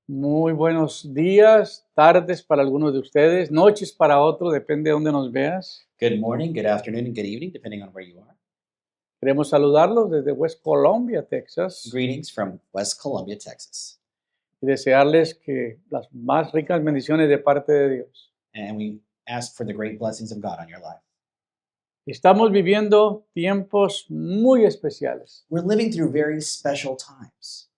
Muy buenos días, tardes para algunos de ustedes, noches para otros, depende de dónde nos veas. Good morning, good afternoon, and good evening, depending on where you are. Queremos saludarlos desde West Columbia, Texas, Greetings from West Columbia, Texas. y desearles que las más ricas bendiciones de parte de Dios. And we ask for the great blessings of God on your life. Estamos viviendo tiempos muy especiales. We're living through very special times.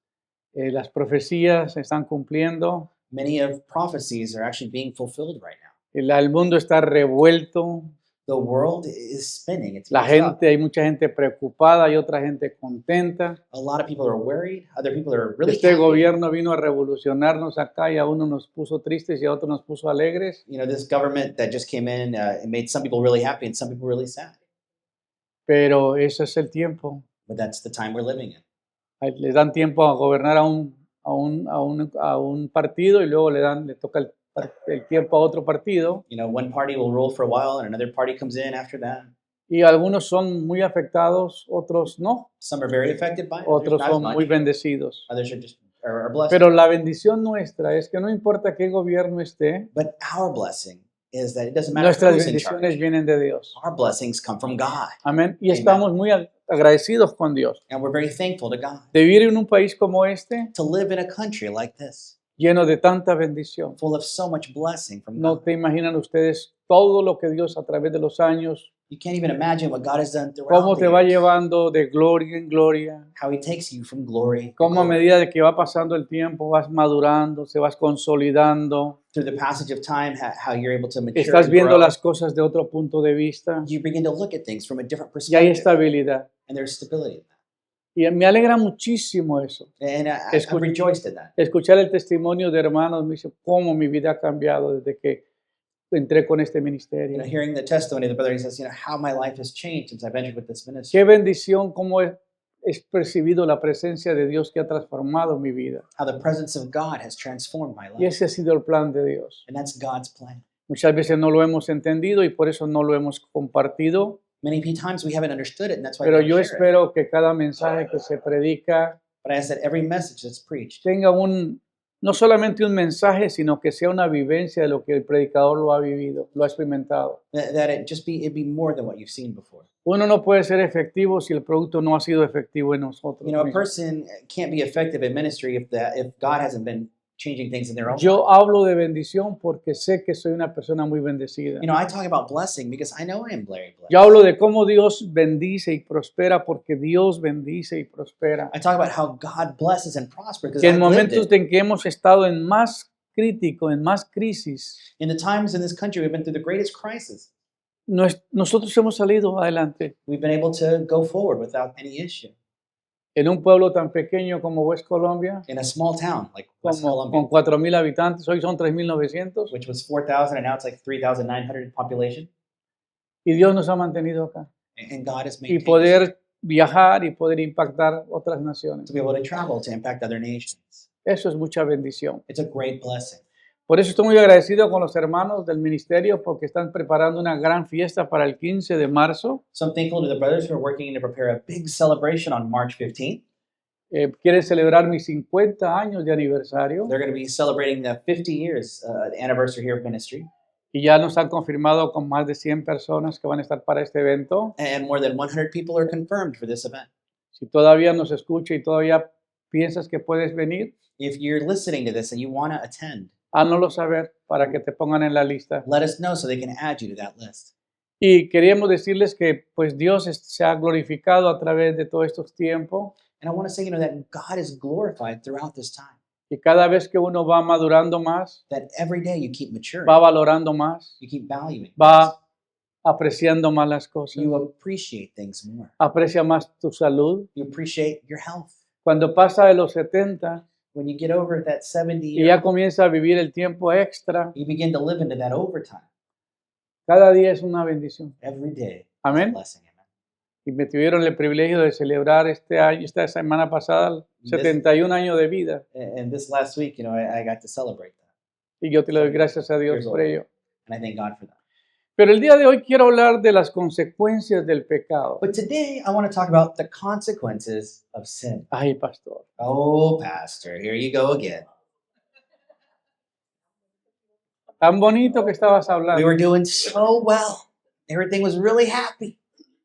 Las profecías se están cumpliendo, Many of prophecies are actually being fulfilled right now. el mundo está revuelto, The world is spinning. It's la mixed up. gente, hay mucha gente preocupada y otra gente contenta. A lot of people are worried. Other people are really Este happy. gobierno vino a revolucionarnos acá y a uno nos puso tristes y a otro nos puso alegres. You know, this government that just came in, it made some people really happy and some people really sad. Pero ese es el tiempo. But that's the time we're living in. Les dan tiempo a gobernar a un partido y luego le toca el tiempo a otro partido. You know, one party will rule for a while and another party comes in after that. Y algunos son muy afectados, otros no. Some are very affected by it, Otros others not as son muy much. bendecidos. Others are just are blessed. Pero la bendición nuestra es que no importa qué gobierno esté, But our blessing is that it doesn't matter nuestras who's in bendiciones charge. vienen de Dios. Our blessings come from God, Amén. Y estamos muy agradecidos con Dios and we're very thankful to God de vivir en un país como este, to live in a country like this, lleno de tanta bendición. full of so much blessing from No God. te imaginan ustedes todo lo que Dios a través de los años, You can't even imagine what God has done cómo throughout te the va years, llevando de gloria en gloria, how He takes you from glory to cómo a glory. medida de que va pasando el tiempo vas madurando, se vas consolidando, Through the passage of time, how you're able to mature estás and viendo grow. las cosas de otro punto de vista You begin to look at things from a different y hay perspective, estabilidad. and there's stability in that. Y me alegra muchísimo eso. And I'm rejoiced in that. Escuchar el testimonio de hermanos me dice cómo mi vida ha cambiado desde que entré con este You ministerio. know, hearing the testimony of the brother, he says, you know, how my life has changed since I've entered with this ministry. Qué bendición, cómo he percibido la presencia de Dios que ha transformado mi vida. How the presence of God has transformed my Y life. ese ha sido el plan de Dios. And that's God's plan. Muchas veces no lo hemos entendido y por eso no lo hemos compartido, Many times we haven't understood it, and that's why pero we yo don't share it. espero que cada mensaje que se predica But I ask that every message that's preached, tenga no solamente un mensaje, sino que sea una vivencia de lo que el predicador lo ha vivido, lo ha experimentado. that it be more than what you've seen before. Uno no puede ser efectivo si el producto no ha sido efectivo en nosotros You know, a mismos. person can't be effective in ministry if God hasn't been changing things in their own life. Yo hablo de bendición porque sé que soy una persona muy bendecida. You know, I talk about blessing because I know I am very blessed. Yo hablo de cómo Dios bendice y prospera porque Dios bendice y prospera. I talk about how God blesses and prospers because Que en I've lived momentos it. en que hemos estado en más crítico, en más crisis, In the times in this country we've been through the greatest crisis, nosotros hemos salido adelante. we've been able to go forward without any issue. En un pueblo tan pequeño como West Columbia, In a small town like West con Columbia, 4,000 habitantes, hoy son 3,900, which was 4,000 and now it's like 3,900 population, y Dios nos ha mantenido acá. and God has Y made poder viajar y poder impactar otras naciones. to be able to travel to impact other nations. Eso es mucha bendición. It's a great blessing. Por eso estoy muy agradecido con los hermanos del ministerio porque están preparando una gran fiesta para el 15 de marzo. So I'm thankful to the brothers who are working to prepare a big celebration on March 15th. Quieren celebrar mis 50 años de aniversario They're going to be celebrating the 50 years anniversary here of ministry, y ya nos han confirmado con más de 100 personas que van a estar para este evento. and more than 100 people are confirmed for this event. Si todavía nos escucha y todavía piensas que puedes venir, If you're listening to this and you want to attend, hánoslo saber para que te pongan en la lista. let us know so they can add you to that list. Y queríamos decirles que pues Dios se ha glorificado a través de todos estos tiempos And I want to say, you know, that God is glorified throughout this time. y cada vez que uno va madurando más, That every day you keep maturing, va valorando más, you keep valuing, va apreciando más las cosas, you appreciate things more. aprecia más tu salud. You appreciate your health. Cuando pasa de los 70 When you get over that 70 y year, ya comienza a vivir el tiempo extra, you begin to live into that overtime. cada día es una bendición. Every day is Amén. a blessing. Amen. Y me tuvieron el privilegio de celebrar este año, esta semana pasada, 71 años de vida. And this last week, you know, I got to celebrate that. Y yo te le doy gracias a Dios Years por old. ello. And I thank God for that. Pero el día de hoy quiero hablar de las consecuencias del pecado. But today I want to talk about the consequences of sin. Ay, pastor. Oh, Pastor, here you go again. Tan bonito que estabas We hablando. were doing so well. Everything was really happy.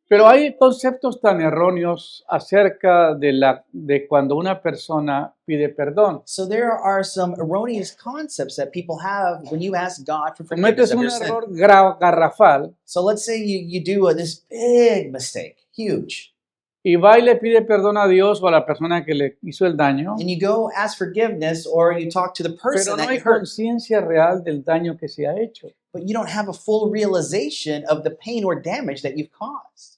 Pero hay conceptos tan erróneos acerca de cuando una persona pide perdón. So there are some erroneous concepts that people have when you ask God for Cometes forgiveness of un your sin. error garrafal So let's say you do this big mistake, huge, y va y le pide perdón a Dios o a la persona que le hizo el daño, and you go ask forgiveness or you talk to the pero person no that hay you hurt, conciencia real del daño que se ha hecho. but you don't have a full realization of the pain or damage that you've caused.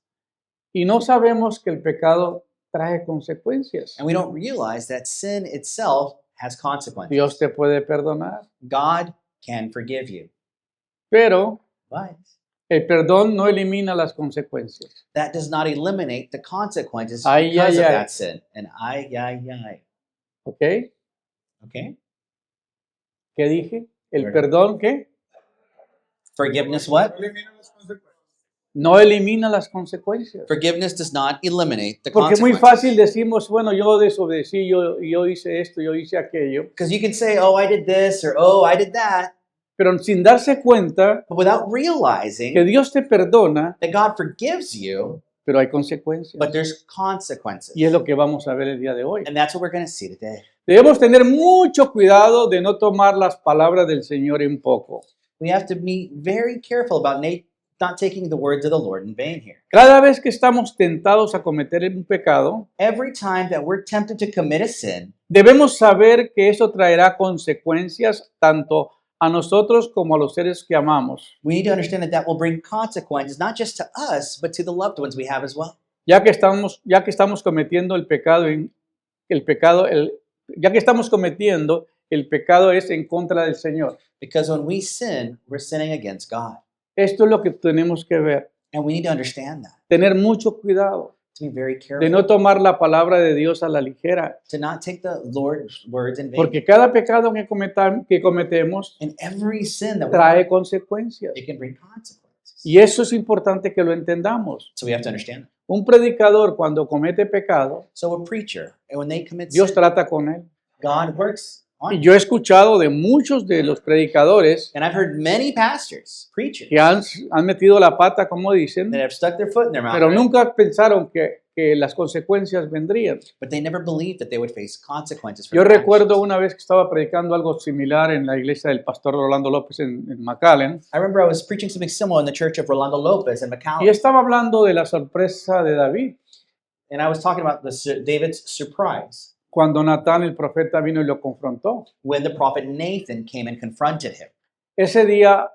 Y no sabemos que el pecado trae consecuencias. And we don't realize that sin itself has consequences. Dios te puede perdonar, God can forgive you, pero but el perdón no elimina las consecuencias. that does not eliminate the consequences Ay, because ay, of ay. that sin. And ¿Ok? okay? ¿Qué dije? ¿El Perdón. perdón qué? Forgiveness what? No elimina las consecuencias. Forgiveness does not eliminate the Porque muy consequences. fácil decimos, bueno, yo desobedecí, yo hice esto, yo hice aquello, Because you can say, oh, I did this or oh, I did that, pero sin darse cuenta but without que realizing Dios te perdona, that God forgives you, pero hay consecuencias. but there's consequences. Y es lo que vamos a ver el día de hoy. And that's what we're going to see today. Debemos tener mucho cuidado de no tomar las palabras del Señor en poco. We have to be very careful about not taking the words of the Lord in vain here. Cada vez que estamos tentados a cometer un pecado, Every time that we're tempted to commit a sin, debemos saber que eso traerá consecuencias tanto a nosotros como a los seres que amamos, we need to understand that that will bring consequences, not just to us, but to the loved ones we have as well. ya que estamos cometiendo el pecado, ya que estamos cometiendo el pecado es en contra del Señor. Because when we sin, we're sinning against God. Esto es lo que tenemos que ver, And we need to understand that, tener mucho cuidado to be very de careful, no tomar la palabra de Dios a la ligera, to not take the Lord's words in vain. porque cada pecado que cometemos And every sin that we trae consecuencias. it can bring consequences. Y eso es importante que lo entendamos. So we have to understand that. Un predicador cuando comete pecado, So a preacher, and when they commit Dios sin, trata con él. God works on Y it. yo he escuchado de muchos de los predicadores And I've heard many pastors, preachers, que han metido la pata, como dicen, that have stuck their foot in their mouth, pero right? nunca pensaron que las consecuencias vendrían. But they never believed that they would face consequences for Yo their recuerdo actions. una vez que estaba predicando algo similar en la iglesia del pastor Rolando López en McAllen, I remember I was preaching something similar in the church of Rolando Lopez in y McAllen, estaba hablando de la sorpresa de David, and I was talking about David's surprise cuando Natán el profeta vino y lo confrontó. when the prophet Nathan came and confronted him. Ese día,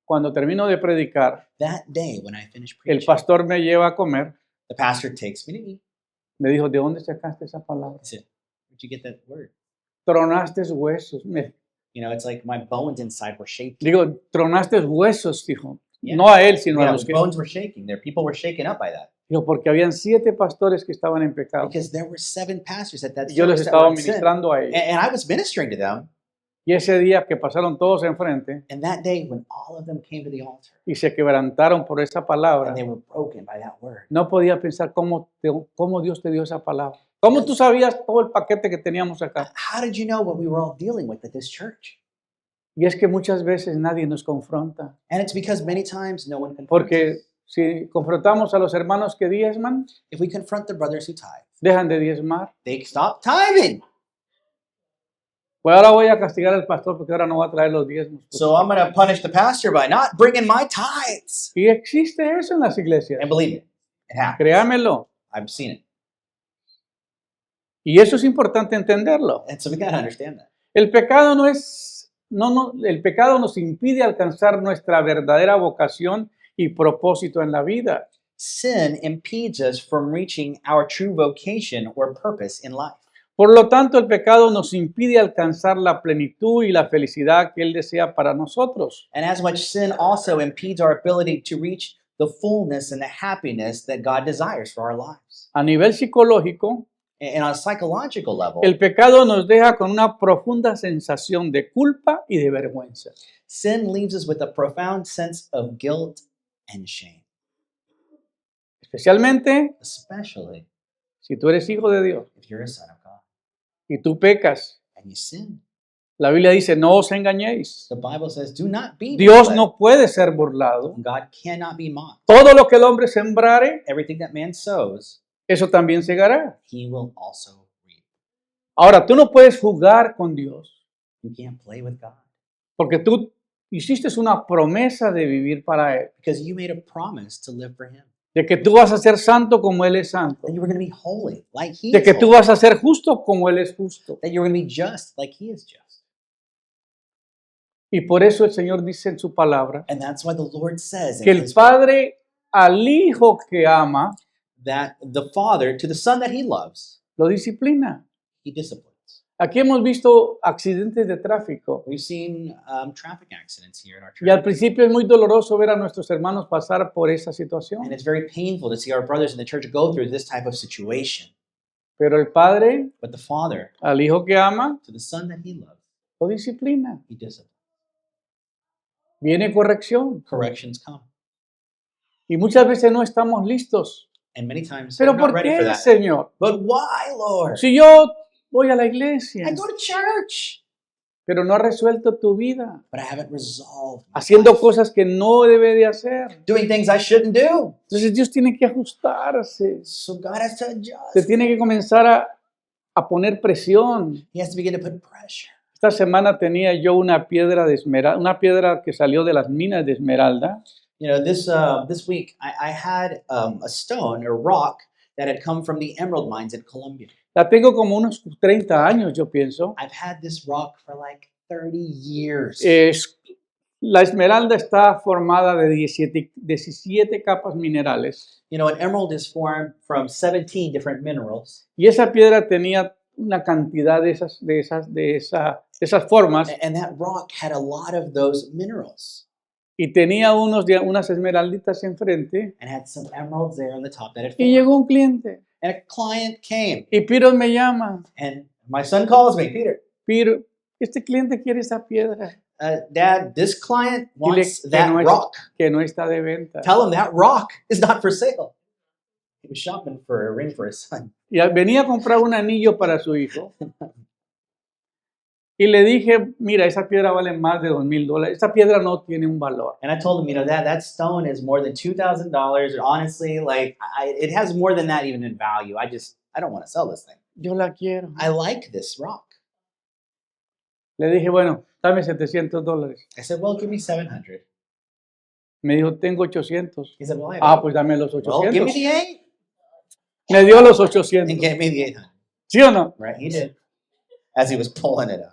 cuando termino de predicar, That day, when I finished el preaching, pastor me lleva a comer, the pastor takes me to eat. me dijo, ¿de dónde sacaste esa palabra? He said, "Where'd you get that word?" Tronaste huesos. You know, it's like my bones inside were shaking. Digo, tronaste huesos, dijo. Yeah. No a él, sino a Yeah, los my que... bones were shaking. There, people were shaken up by that Dijo, porque habían 7 pastores que estaban en pecado. because there were 7 pastors at that Y yo les service that estaba were in sin. ministrando a ellos. And I was ministering to them. Y ese día que pasaron todos enfrente And that day, when all of them came to the altar y se quebrantaron por esa palabra, and they were broken by that word, no podía pensar cómo Dios te dio esa palabra. ¿Cómo tú sabías todo el paquete que teníamos acá? how did you know what we were all dealing with at this church? Y es que muchas veces nadie nos confronta. And it's because many times no one confronts Porque us. si confrontamos a los hermanos que diezman, If we confront the brothers who tithe, dejan de diezmar. they stop tithing. Pues ahora voy a castigar al pastor porque ahora no va a traer los diezmos. So I'm going to punish the pastor by not bringing my tithes. Y existe eso en las iglesias. And believe me, it happens. Créamelo. I've seen it. Y eso es importante entenderlo. And so we got to understand that. El pecado el pecado nos impide alcanzar nuestra verdadera vocación y propósito en la vida. Sin impedes us from reaching our true vocation or purpose in life. Por lo tanto, el pecado nos impide alcanzar la plenitud y la felicidad que Él desea para nosotros. And as much, sin also impedes our ability to reach the fullness and the happiness that God desires for our lives. A nivel psicológico, And on a psychological level, el pecado nos deja con una profunda sensación de culpa y de vergüenza. sin leaves us with a profound sense of guilt and shame, Especialmente especially si tú eres hijo de Dios if you're a son of God y tú pecas and you sin La Biblia dice, no os engañéis. The Bible says, do not be Dios misled. no puede ser burlado. God cannot be mocked. Todo lo que el hombre sembrare, Everything that man sows, eso también segará. he will also reap. Ahora, tú no puedes jugar con Dios, You can't play with God porque tú hiciste una promesa de vivir para Él, because you made a promise to live for him. de que tú vas a ser santo como Él es santo, That you were going to be holy like he de is que tú holy. vas a ser justo como Él es justo. That you're going to be just like he is just. Y por eso el Señor dice en su palabra And that's why the Lord says que in el his word Padre al Hijo que ama that the Father, to the Son that he loves, lo disciplina. he disciplines. Aquí hemos visto accidentes de tráfico We've seen traffic accidents here in our y al church. principio es muy doloroso ver a nuestros hermanos pasar por esa situación, And it's very painful to see our brothers in the church go through this type of situation. pero el Padre But the Father, al Hijo que ama to the Son that he loves, lo disciplina. he disciplines. Viene corrección Corrections come. y muchas veces no estamos listos. And many times ¿Pero we're not por ready for qué, that. Señor? But why, Lord? Si yo voy a la iglesia, I go to church, pero no ha resuelto tu vida, but I haven't resolved my haciendo life. cosas que no debe de hacer. Doing things I shouldn't do. Entonces Dios tiene que ajustarse, So God has to se adjust. tiene que comenzar a poner presión. He has to begin to put pressure. Esta semana tenía yo una piedra de esmeralda, una piedra que salió de las minas de Esmeralda, You know, this week I had a stone or rock that had come from the emerald mines in Colombia. la tengo como unos 30 años, yo pienso. I've had this rock for like 30 years. La esmeralda está formada de 17 capas minerales You know, an emerald is formed from 17 different minerals, y esa piedra tenía una cantidad de esas formas and that rock had a lot of those minerals y tenía unas esmeralditas enfrente and had some emeralds there on the top that had y formed. llegó un cliente And a client came, y Piro me llama, and my son calls me, Peter, Piro, este cliente quiere esa piedra Dad, this client Dile wants que that no es- rock. que no está de venta. Tell him that rock is not for sale. He was shopping for a ring for his son. Y venía a comprar un anillo para su hijo. Y le dije, mira, esa piedra vale más de $2,000. Esta piedra no tiene un valor. And I told him, you know, that stone is more than $2,000. Honestly, like it has more than that even in value. I don't want to sell this thing. Yo la quiero. I like this rock. Le dije, bueno, dame $700. I said, well, give me 700. Me dijo, tengo 800. He said, well, I Ah, pues dame los well, give me 800. the 8 Me dio los and 800. give me the 800. ¿Sí o no? Right? He did. As he was pulling it out.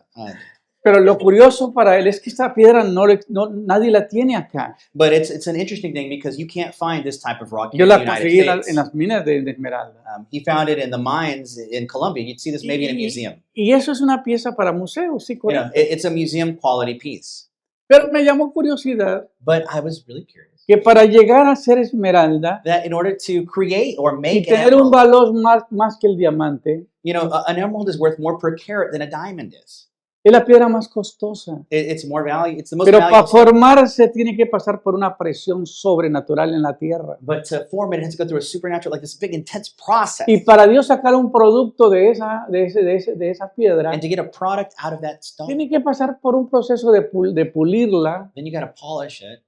Pero lo curioso para él es que esta piedra nadie la tiene acá. But it's an interesting thing because you can't find this type of rock Yo in la the United conseguí States. en las minas de Esmeralda. He found it in the mines in Colombia. You'd see this maybe in a museum. Y eso es una pieza para museos, sí, You know, correcto. it's a museum quality piece. Pero me llamó curiosidad But I was really curious que para llegar a ser esmeralda that in order to create or y make an tener un emerald, valor más que el diamante, you know, an emerald is worth more per carat than a diamond is. es la piedra más costosa. It's more value. It's the most Pero para valuable. formarse tiene que pasar por una presión sobrenatural en la tierra. But to form it, it has to go through a supernatural, like this big, intense process. Y para Dios sacar un producto de esa piedra, And to get a product out of that stone, tiene que pasar por un proceso de pulirla then you got to polish it,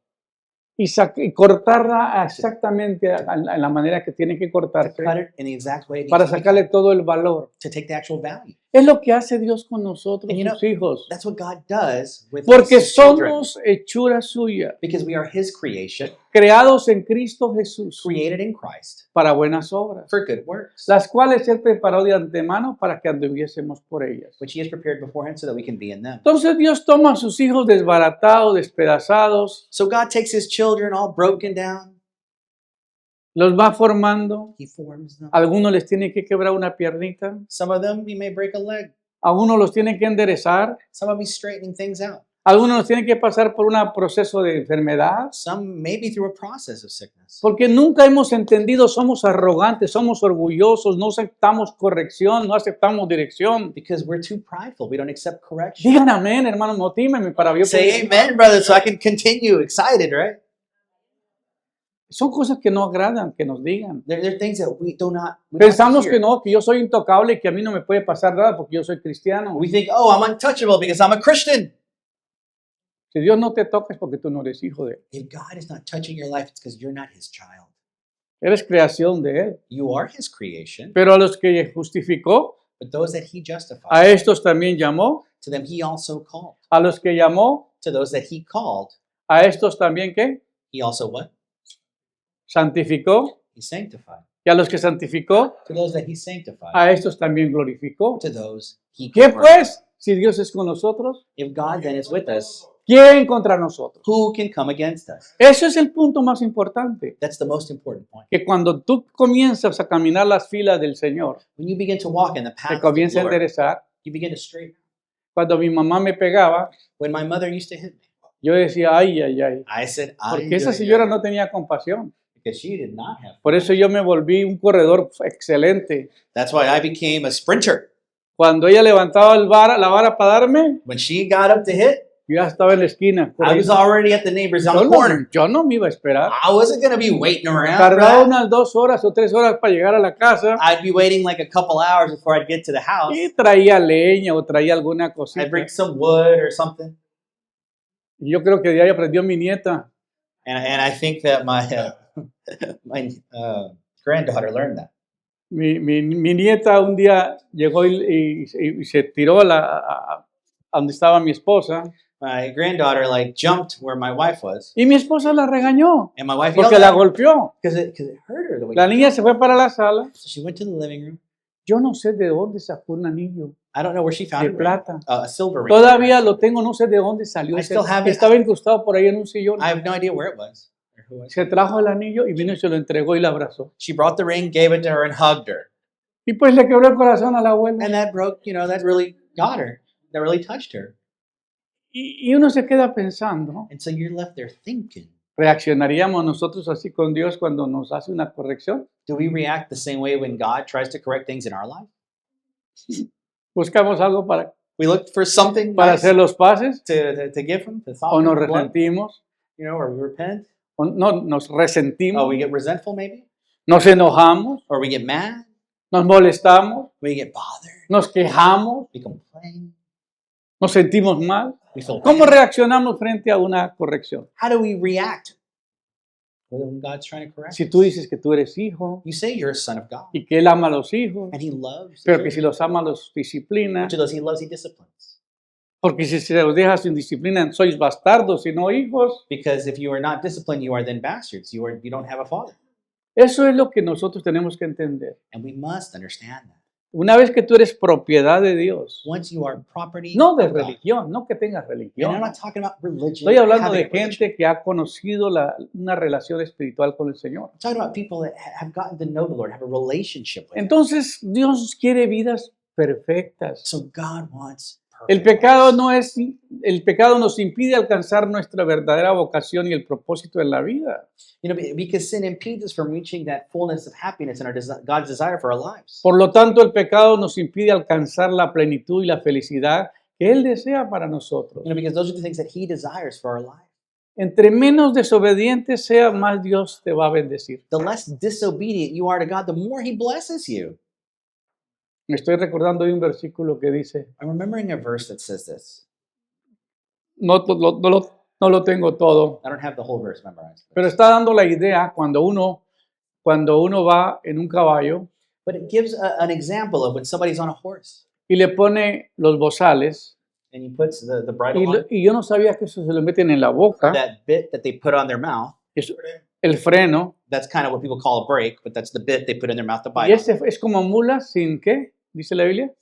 y cortarla exactamente en la manera que tiene que cortarse cut it in the exact way it needs para to be sacarle cut, todo el valor. to take the actual value. Es lo que hace Dios con nosotros, And you know, sus hijos. That's what God does with Porque his children. somos hechura suya, Because we are his creation, creados en Cristo Jesús created in Christ para buenas obras, for good works, las cuales Él preparó de antemano para que anduviésemos por ellas. which he has prepared beforehand so that we can be in them. Entonces Dios toma a sus hijos desbaratados, despedazados, So God takes his children all broken down, los va formando. he forms them. Algunos les tiene que quebrar una piernita, Some of them, he may break a leg. algunos los tiene que enderezar, Some of them, he's straightening things out. algunos los tienen que pasar por un proceso de enfermedad, Some maybe through a process of sickness. porque nunca hemos entendido, somos arrogantes, somos orgullosos, no aceptamos corrección, no aceptamos dirección. Because we're too prideful. We don't accept correction. Digan amén, hermano, motívenme para yo Say poder- amen, brother, so I can continue excited, right? Son cosas que no agradan que nos digan. They're things that we don't have to Pensamos que hear. no, que yo soy intocable y que a mí no me puede pasar nada porque yo soy cristiano. We think, oh, I'm untouchable because I'm a Christian. Si Dios no te toca es porque tú no eres hijo de Él. If God is not touching your life, it's because you're not His child. Eres creación de Él. You are His creation. Pero a los que justificó, But those that He justified, a estos también llamó. to them He also called. A los que llamó, To those that He called, a estos también ¿qué? He also what? Santificó. He sanctified. Y a los que santificó, To those that He sanctified, a estos también glorificó. to those He ¿Qué glorified. pues? Si Dios es con nosotros, If God then is with us, ¿quién contra nosotros? who can come against us? Ese es el punto más importante. That's the most important point. Que cuando tú comienzas a caminar las filas del Señor, When you begin to walk in the te path of the comienza a Lord, enderezar. you begin to straighten. Cuando mi mamá me pegaba, When my mother used to hit me, yo decía, ay, ay, ay. I said, Porque esa señora no tenía compasión. because she did not have. Por eso yo me volví un corredor excelente. That's why I became a sprinter. Cuando ella levantaba la vara para darme, When she got up to hit, yo ya estaba en la esquina. I was already at the neighbors on Yo the no, corner. yo no me iba a esperar. I wasn't going to be waiting around. Tardaba right? unas 2 horas o 3 horas para llegar a la casa I'd be waiting like a couple hours before I'd get to the house. y traía leña o traía alguna I'd cosita. bring some wood or something. Y yo creo que de ahí aprendió mi nieta. And I think that my granddaughter learned that. Mi nieta un día llegó y se tiró a donde estaba mi esposa. My granddaughter like jumped where my wife was, Y mi esposa la regañó and my wife yelled porque la at her golpeó. because it hurt her the way. La niña se fue para la sala. So she went to the living room. Yo no sé de dónde sacó un anillo I don't know where she found de a ring. plata. A silver ring. Todavía lo tengo, no sé de dónde salió. I still have it. Estaba incrustado por ahí en un sillón. I have no idea where it was. Or who it was. Se trajo el anillo y vino y se lo entregó y la abrazó. She brought the ring, gave it to her, and hugged her. Y pues le quebró el corazón a la abuela. And that broke, that really got her. That really touched her. Y uno se queda pensando, And so you're left there thinking, ¿reaccionaríamos nosotros así con Dios cuando nos hace una corrección? do we react the same way when God tries to correct things in our life? ¿Buscamos algo para We look for something para nice hacer los pases? to give him, to ¿O soften nos the blow, resentimos? or we repent. ¿O no nos resentimos? Oh, we get resentful maybe? ¿Nos enojamos? Or we get mad? ¿Nos molestamos? We get bothered? ¿Nos quejamos? We complain? ¿Nos sentimos mal? We feel ¿Cómo bad? reaccionamos frente a una corrección? How do we react when God's trying to correct Si us? tú dices que tú eres hijo You say you're a son of God, y que Él ama a los hijos, and He loves the pero que si children. los ama los disciplina, To those He loves, He disciplines. porque si se los deja sin disciplina sois bastardos y no hijos. Because if you are not disciplined, you are then bastards. You don't have a father. Eso es lo que nosotros tenemos que entender. And we must understand that. Una vez que tú eres propiedad de Dios, Once you are property no de of God, religión, no que tengas and I'm religión. not talking about religion. Estoy hablando having de a religion. gente que ha conocido una relación espiritual con el Señor. I'm talking about people that have gotten to know the Lord, have a relationship with Him. Entonces, Dios quiere vidas perfectas. So God wants El perfect pecado lives. el pecado nos impide alcanzar nuestra verdadera vocación y el propósito en la vida. Because sin impedes us from reaching that fullness of happiness and God's desire for our lives. Por lo tanto, el pecado nos impide alcanzar la plenitud y la felicidad que Él desea para nosotros. Because those are the things that He desires for our life. Entre menos desobedientes sea, más Dios te va a bendecir. The less disobedient you are to God, the more He blesses you. Me estoy recordando de un versículo que dice, I'm remembering a verse that says this. no lo tengo todo, I don't have the whole verse memorized. pero está dando la idea cuando uno va en un caballo But it gives an example of when somebody's on a horse y le pone los bozales, and he puts the bridle on, y yo no sabía que eso se lo meten en la boca, that bit that they put on their mouth. es el freno, That's kind of what people call a brake, but that's the bit they put in their mouth to y bite on. ese es como mula sin ¿qué? Dice la Biblia,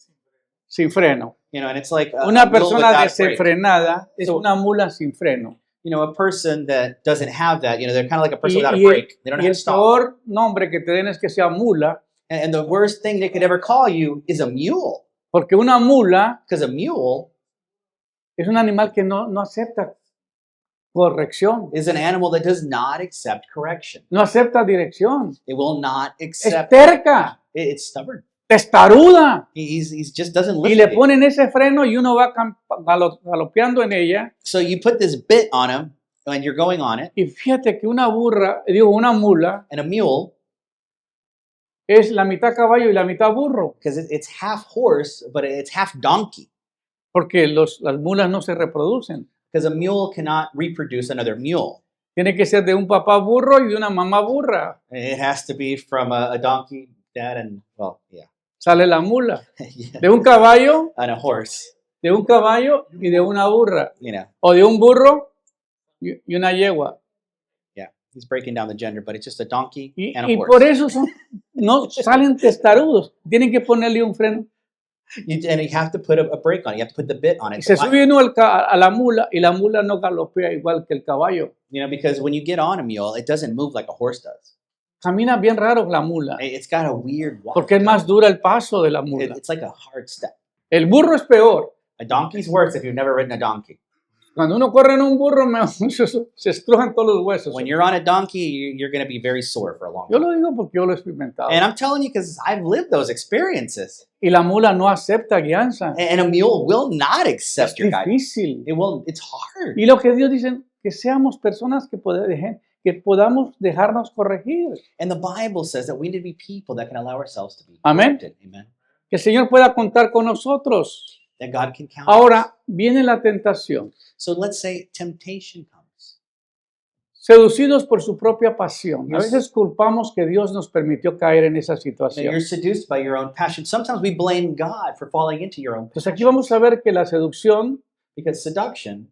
sin freno. And it's like a Una mule persona without a brake. desenfrenada es So- una mula sin freno. A person that doesn't have that, they're kind of like a person Y, without a y brake. They don't y have el to stop. peor nombre que te den es que sea mula, And the worst thing they could ever call you is a mule, porque una mula because a mule es un animal que no acepta corrección, is an animal that does not accept correction. no acepta dirección, It will not es accept. terca, It's stubborn. testaruda, He's just doesn't y listen. le to you. ponen ese freno y uno va galopeando en ella, So you put this bit on him, and you're going on it, Y fíjate que una una mula and a mule, es la mitad caballo y la mitad burro, because it's half horse, but it's half donkey, porque las mulas no se reproducen. because a mule cannot reproduce another mule. Tiene que ser de un papá burro y de una mamá burra. It has to be from a donkey, dad, and, well, yeah, Sale la mula. yeah, De un caballo, and a horse, y de una burra. you know. O de un burro y una yegua. Yeah, he's breaking down the gender, but it's just a donkey Y, and a y horse. por eso no salen testarudos. Tienen que ponerle un freno. And you have to put a brake on it. You have to put the bit on Y it. se sube uno a la mula y la mula no galopea igual que el caballo. You know, because when you get on a mule, it doesn't move like a horse does. Camina bien raro la mula, It's got a weird walk. porque es más dura el paso de la mula. It's like a hard step. El burro es peor. A donkey's worse if you've never ridden a donkey. Cuando uno corre en un burro, se estrujan todos los huesos. When you're on a donkey, you're going to be very sore for a long Yo time. lo digo porque yo lo he experimentado. And I'm telling you because I've lived those experiences. Y la mula no acepta guianza. And a mule will not Es accept your guidance. difícil. It's hard. Y lo que Dios dice, que seamos personas que podamos dejarnos corregir. And the Bible says that we need to be people that can allow ourselves to be Amén. corrected. Amen. Que el Señor pueda contar con nosotros. That God can count. Ahora viene la tentación. So let's say temptation comes. Seducidos por su propia pasión. A Yes. veces culpamos que Dios nos permitió caer en esa That situación. you're seduced by your own passion. Sometimes we blame God for falling into your own Pues passion. aquí vamos a ver que la seducción Because seduction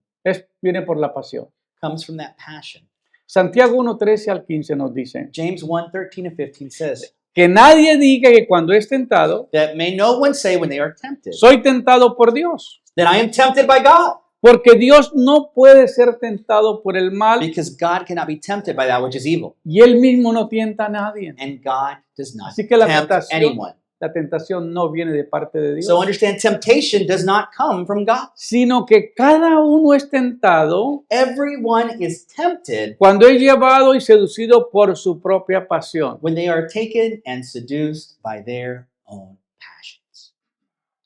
viene por la pasión. comes from that passion. Santiago 1:13 al 15 nos dice James 1:13 and 15 says, que nadie diga que cuando es tentado, that may no one say when they are tempted, soy tentado por Dios. that I am tempted by God. Porque Dios no puede ser tentado por el mal Because God cannot be tempted by that which is evil. y Él mismo no tienta a nadie. And God does not Así que la tempt anyone. tentación no viene de parte de Dios, So understand, temptation does not come from God. sino que cada uno es tentado Everyone is tempted cuando es llevado y seducido por su propia pasión. when they are taken and seduced by their own passions.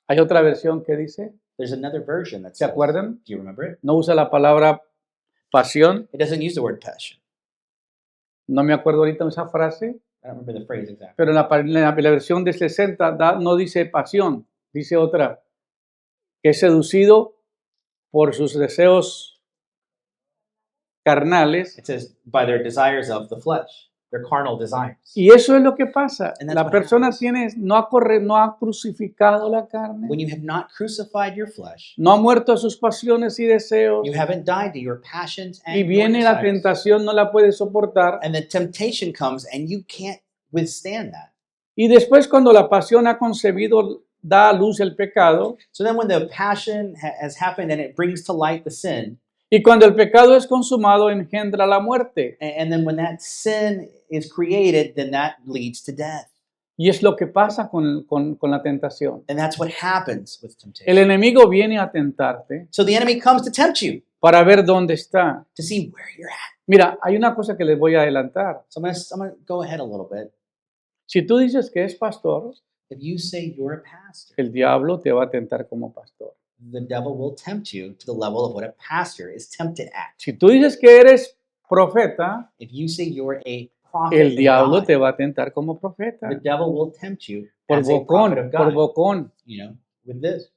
Hay otra versión que dice, There's another version that ¿se says, acuerdan? do you remember it? No usa la palabra pasión. It doesn't use the word passion. No me acuerdo ahorita esa frase, I don't remember the phrase exactly. pero la versión de 60 no dice pasión, dice otra, que es seducido por sus deseos carnales. It says, by their desires of the flesh, their carnal desires. Y eso es lo que pasa. And that's La what persona happens. no ha crucificado la carne, When you have not crucified your flesh, no ha muerto a sus pasiones y deseos, you haven't died to your passions and y your viene la desires. tentación, no la puede soportar. And the temptation comes and you can't withstand that. Y después cuando la pasión ha concebido, da a luz el pecado, So then when the passion has happened and it brings to light the sin, y cuando el pecado es consumado, engendra la muerte. and then when that sin is created, then that leads to death. Y es lo que pasa con la tentación. And that's what happens with temptation. El enemigo viene a tentarte So the enemy comes to tempt you, para ver dónde está. to see where you're at. Mira, hay una cosa que les voy a adelantar. So I'm gonna go ahead a little bit. Si tú dices que es pastor, If you say you're a pastor, el diablo te va a tentar como pastor. the devil will tempt you to the level of what a pastor is tempted at. Si tú dices que eres profeta, If you say you're a prophet el of diablo God, te va a tentar como profeta. the devil will tempt you Por as a prophet of por God, bocón. you know, with this.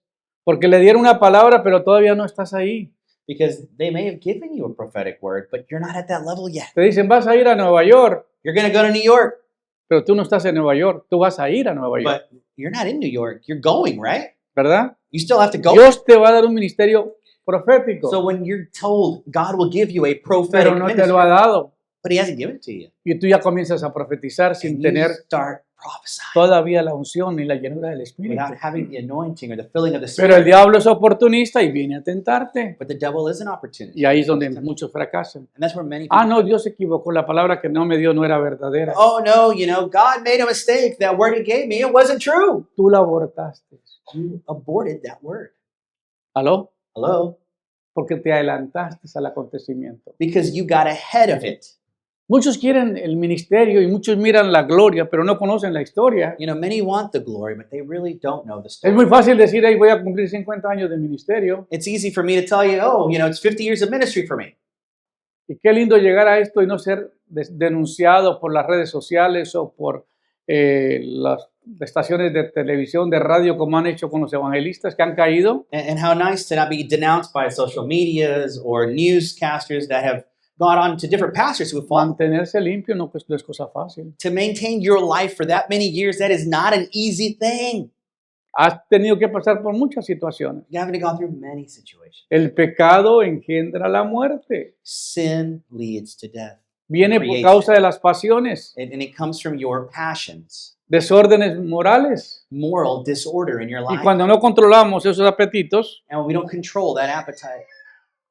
Porque le dieron una palabra, pero todavía no estás ahí. Because they may have given you a prophetic word, but you're not at that level yet. Te dicen, vas a ir a Nueva York, You're going to go to New York, pero tú no estás en Nueva York. Tú vas a ir a Nueva York, but you're not in New York. You're going, right? ¿verdad? You still have to go. Dios te va a dar un ministerio profético, So when you're told God will give you a prophetic pero no te lo ha ministry, dado. but He hasn't given it to you, Y tú ya comienzas a profetizar sin and you tener start prophesying todavía la unción ni la llenura del Espíritu. without having the anointing or the filling of the Pero el Spirit. diablo es oportunista y viene a tentarte. But the devil is an opportunity. Y ahí es donde muchos fracasan. And that's where many people Ah, no, Dios se equivocó. La palabra que no me dio no era verdadera. oh no, you know, God made a mistake. That word He gave me, it wasn't true. Tú la abortaste. You aborted that word. ¿Aló? Hello? Porque te adelantaste al acontecimiento. Because you got ahead of it. Muchos quieren el ministerio y muchos miran la gloria, pero no conocen la historia. You know, many want the glory, but they really don't know the Es story. muy fácil decir, ahí voy a cumplir 50 años de ministerio. It's easy for me to tell you, oh, you know, it's 50 years of ministry for me. Y qué lindo llegar a esto y no ser denunciado por las redes sociales o por las estaciones de televisión, de radio, como han hecho con los evangelistas que han caído. And how nice to not be denounced by social medias or newscasters that have gone on to different pastors who have fallen. Mantenerse limpio no es cosa fácil. To maintain your life for that many years, that is not an easy thing. Has tenido que pasar por muchas situaciones. You haven't gone through many situations. El pecado engendra la muerte. Sin leads to death. Viene por causa de las pasiones, And it comes from your passions, desórdenes morales. moral disorder in your Y life. cuando no controlamos esos apetitos, And when we don't control that appetite,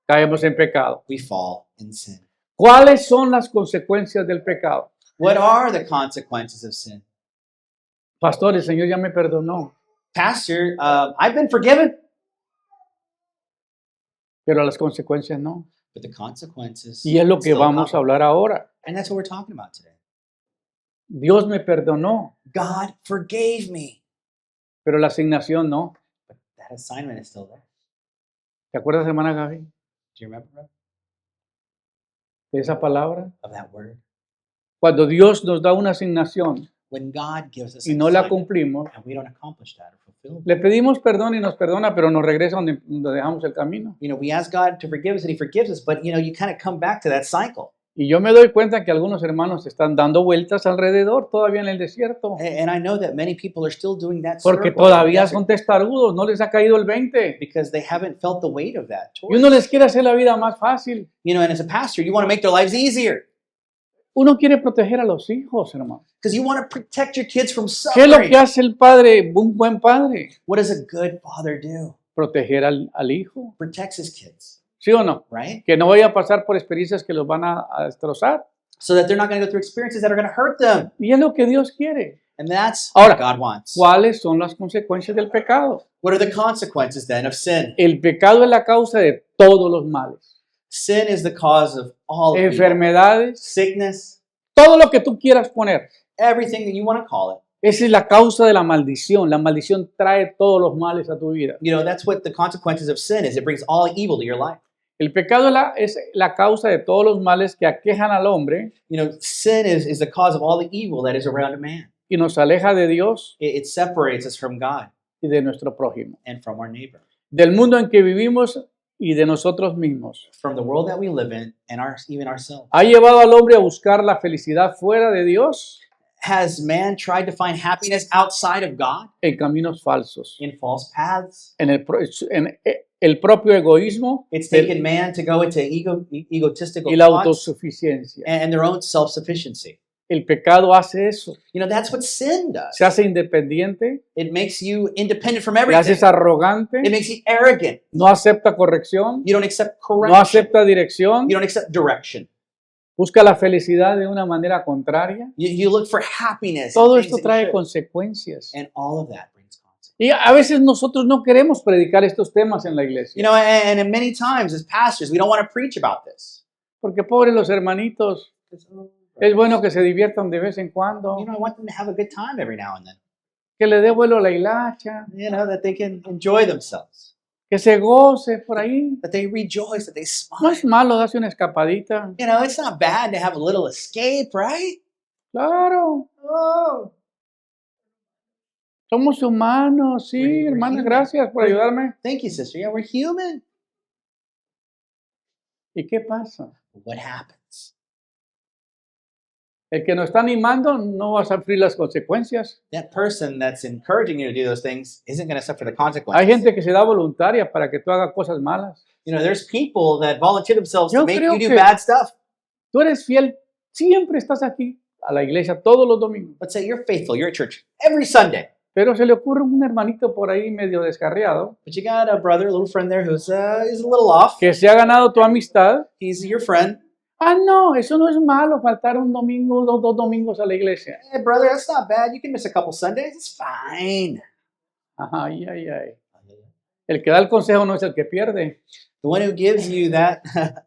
caemos en pecado. we fall in sin. ¿Cuáles son las consecuencias del pecado? What are the consequences of sin? Pastor, el Señor ya me perdonó, Pastor, I've been forgiven, pero las consecuencias no. but the consequences Y es lo que still vamos a come. hablar ahora. And that's what we're talking about today. Dios me perdonó, God forgave me, pero la asignación no. but that assignment is still there. ¿Te acuerdas, hermana Gaby, Do you remember brother, de esa palabra? of that word? Cuando Dios nos da una asignación When God gives us y an no la assignment cumplimos, and we don't accomplish that or fulfill it, le pedimos perdón y nos perdona, pero nos regresa donde dejamos el camino. we ask God to forgive us and He forgives us, but you kind of come back to that cycle. Y yo me doy cuenta que algunos hermanos están dando vueltas alrededor todavía en el desierto, And I know that many people are still doing that porque circle in the todavía desert son testarudos, no les ha caído el 20. because they haven't felt the weight of that. Y uno les quiere hacer la vida más fácil. And as a pastor, you want to make their lives easier Uno quiere proteger a los hijos, hermano. because you want to protect your kids from ¿Qué es lo suffering. que hace el padre, un buen padre? What does a good father do? Proteger al hijo, Protects his kids, ¿sí o no? right? Que no vaya a pasar por experiencias que los van a destrozar. So that they're not going to go through experiences that are going to hurt them. Y es lo que Dios quiere. And that's Ahora, what God wants. ¿cuáles son las consecuencias del pecado? What are the consequences then of sin? El pecado es la causa de todos los males. Sin is the cause of all evil. Enfermedades, Sickness, todo lo que tú quieras poner. everything that you want to call it. Esa es la causa de la maldición. La maldición trae todos los males a tu vida. That's what the consequences of sin is. It brings all evil to your life. El pecado es la causa de todos los males que aquejan al hombre Sin is the cause of all the evil that is around a man. y nos aleja de Dios It separates us from God y de nuestro prójimo, and from our neighbor, del mundo en que vivimos y de nosotros mismos. from the world that we live in, and even ourselves. ¿Ha llevado al hombre a buscar la felicidad fuera de Dios? Has man tried to find happiness outside of God En caminos falsos, in false paths? en el propio egoísmo It's taken man to go into egotistical y la thoughts autosuficiencia. and their own self-sufficiency. El pecado hace eso. That's what sin does. Se hace independiente, It makes you independent from te everything. haces arrogante, It makes you arrogant. no acepta corrección, You don't accept no correction. acepta dirección, You don't accept direction. busca la felicidad de una manera contraria. You look for happiness. Todo in things esto that you trae should. consecuencias. And all of that brings consequences. Y a veces nosotros no queremos predicar estos temas en la iglesia, And many times as pastors, we don't want to preach about this. porque pobres los hermanitos, es bueno que se diviertan de vez en cuando, I want them to have a good time every now and then. que le dé vuelo a la hilacha, That they can enjoy themselves. que se goce por ahí. That they rejoice, that they No smile. es malo darse una escapadita. It's not bad to have a little escape, right? Claro, Oh. somos humanos, sí, We're hermana, human. gracias por ayudarme. Thank you, sister. Yeah, we're human. ¿Y qué pasa? What happens? El que nos está animando no va a sufrir las consecuencias. That person that's encouraging you to do those things isn't going to suffer the Hay consequences. gente que se da voluntaria para que tú hagas cosas malas. There's people that volunteer themselves Yo to make creo you do que- bad stuff. Tú eres fiel, siempre estás aquí a la iglesia todos los domingos. Let's say you're faithful, you're at church every Sunday, Pero se le ocurre un hermanito por ahí medio descarriado but you got a brother, a little friend there who's is a little off. que se ha ganado tu amistad. He's your friend. Ah, no, eso no es malo, faltar un domingo, dos domingos a la iglesia. Hey, brother, that's not bad. You can miss a couple Sundays. It's fine. Ay, ay, ay. El que da el consejo no es el que pierde. The one who gives you that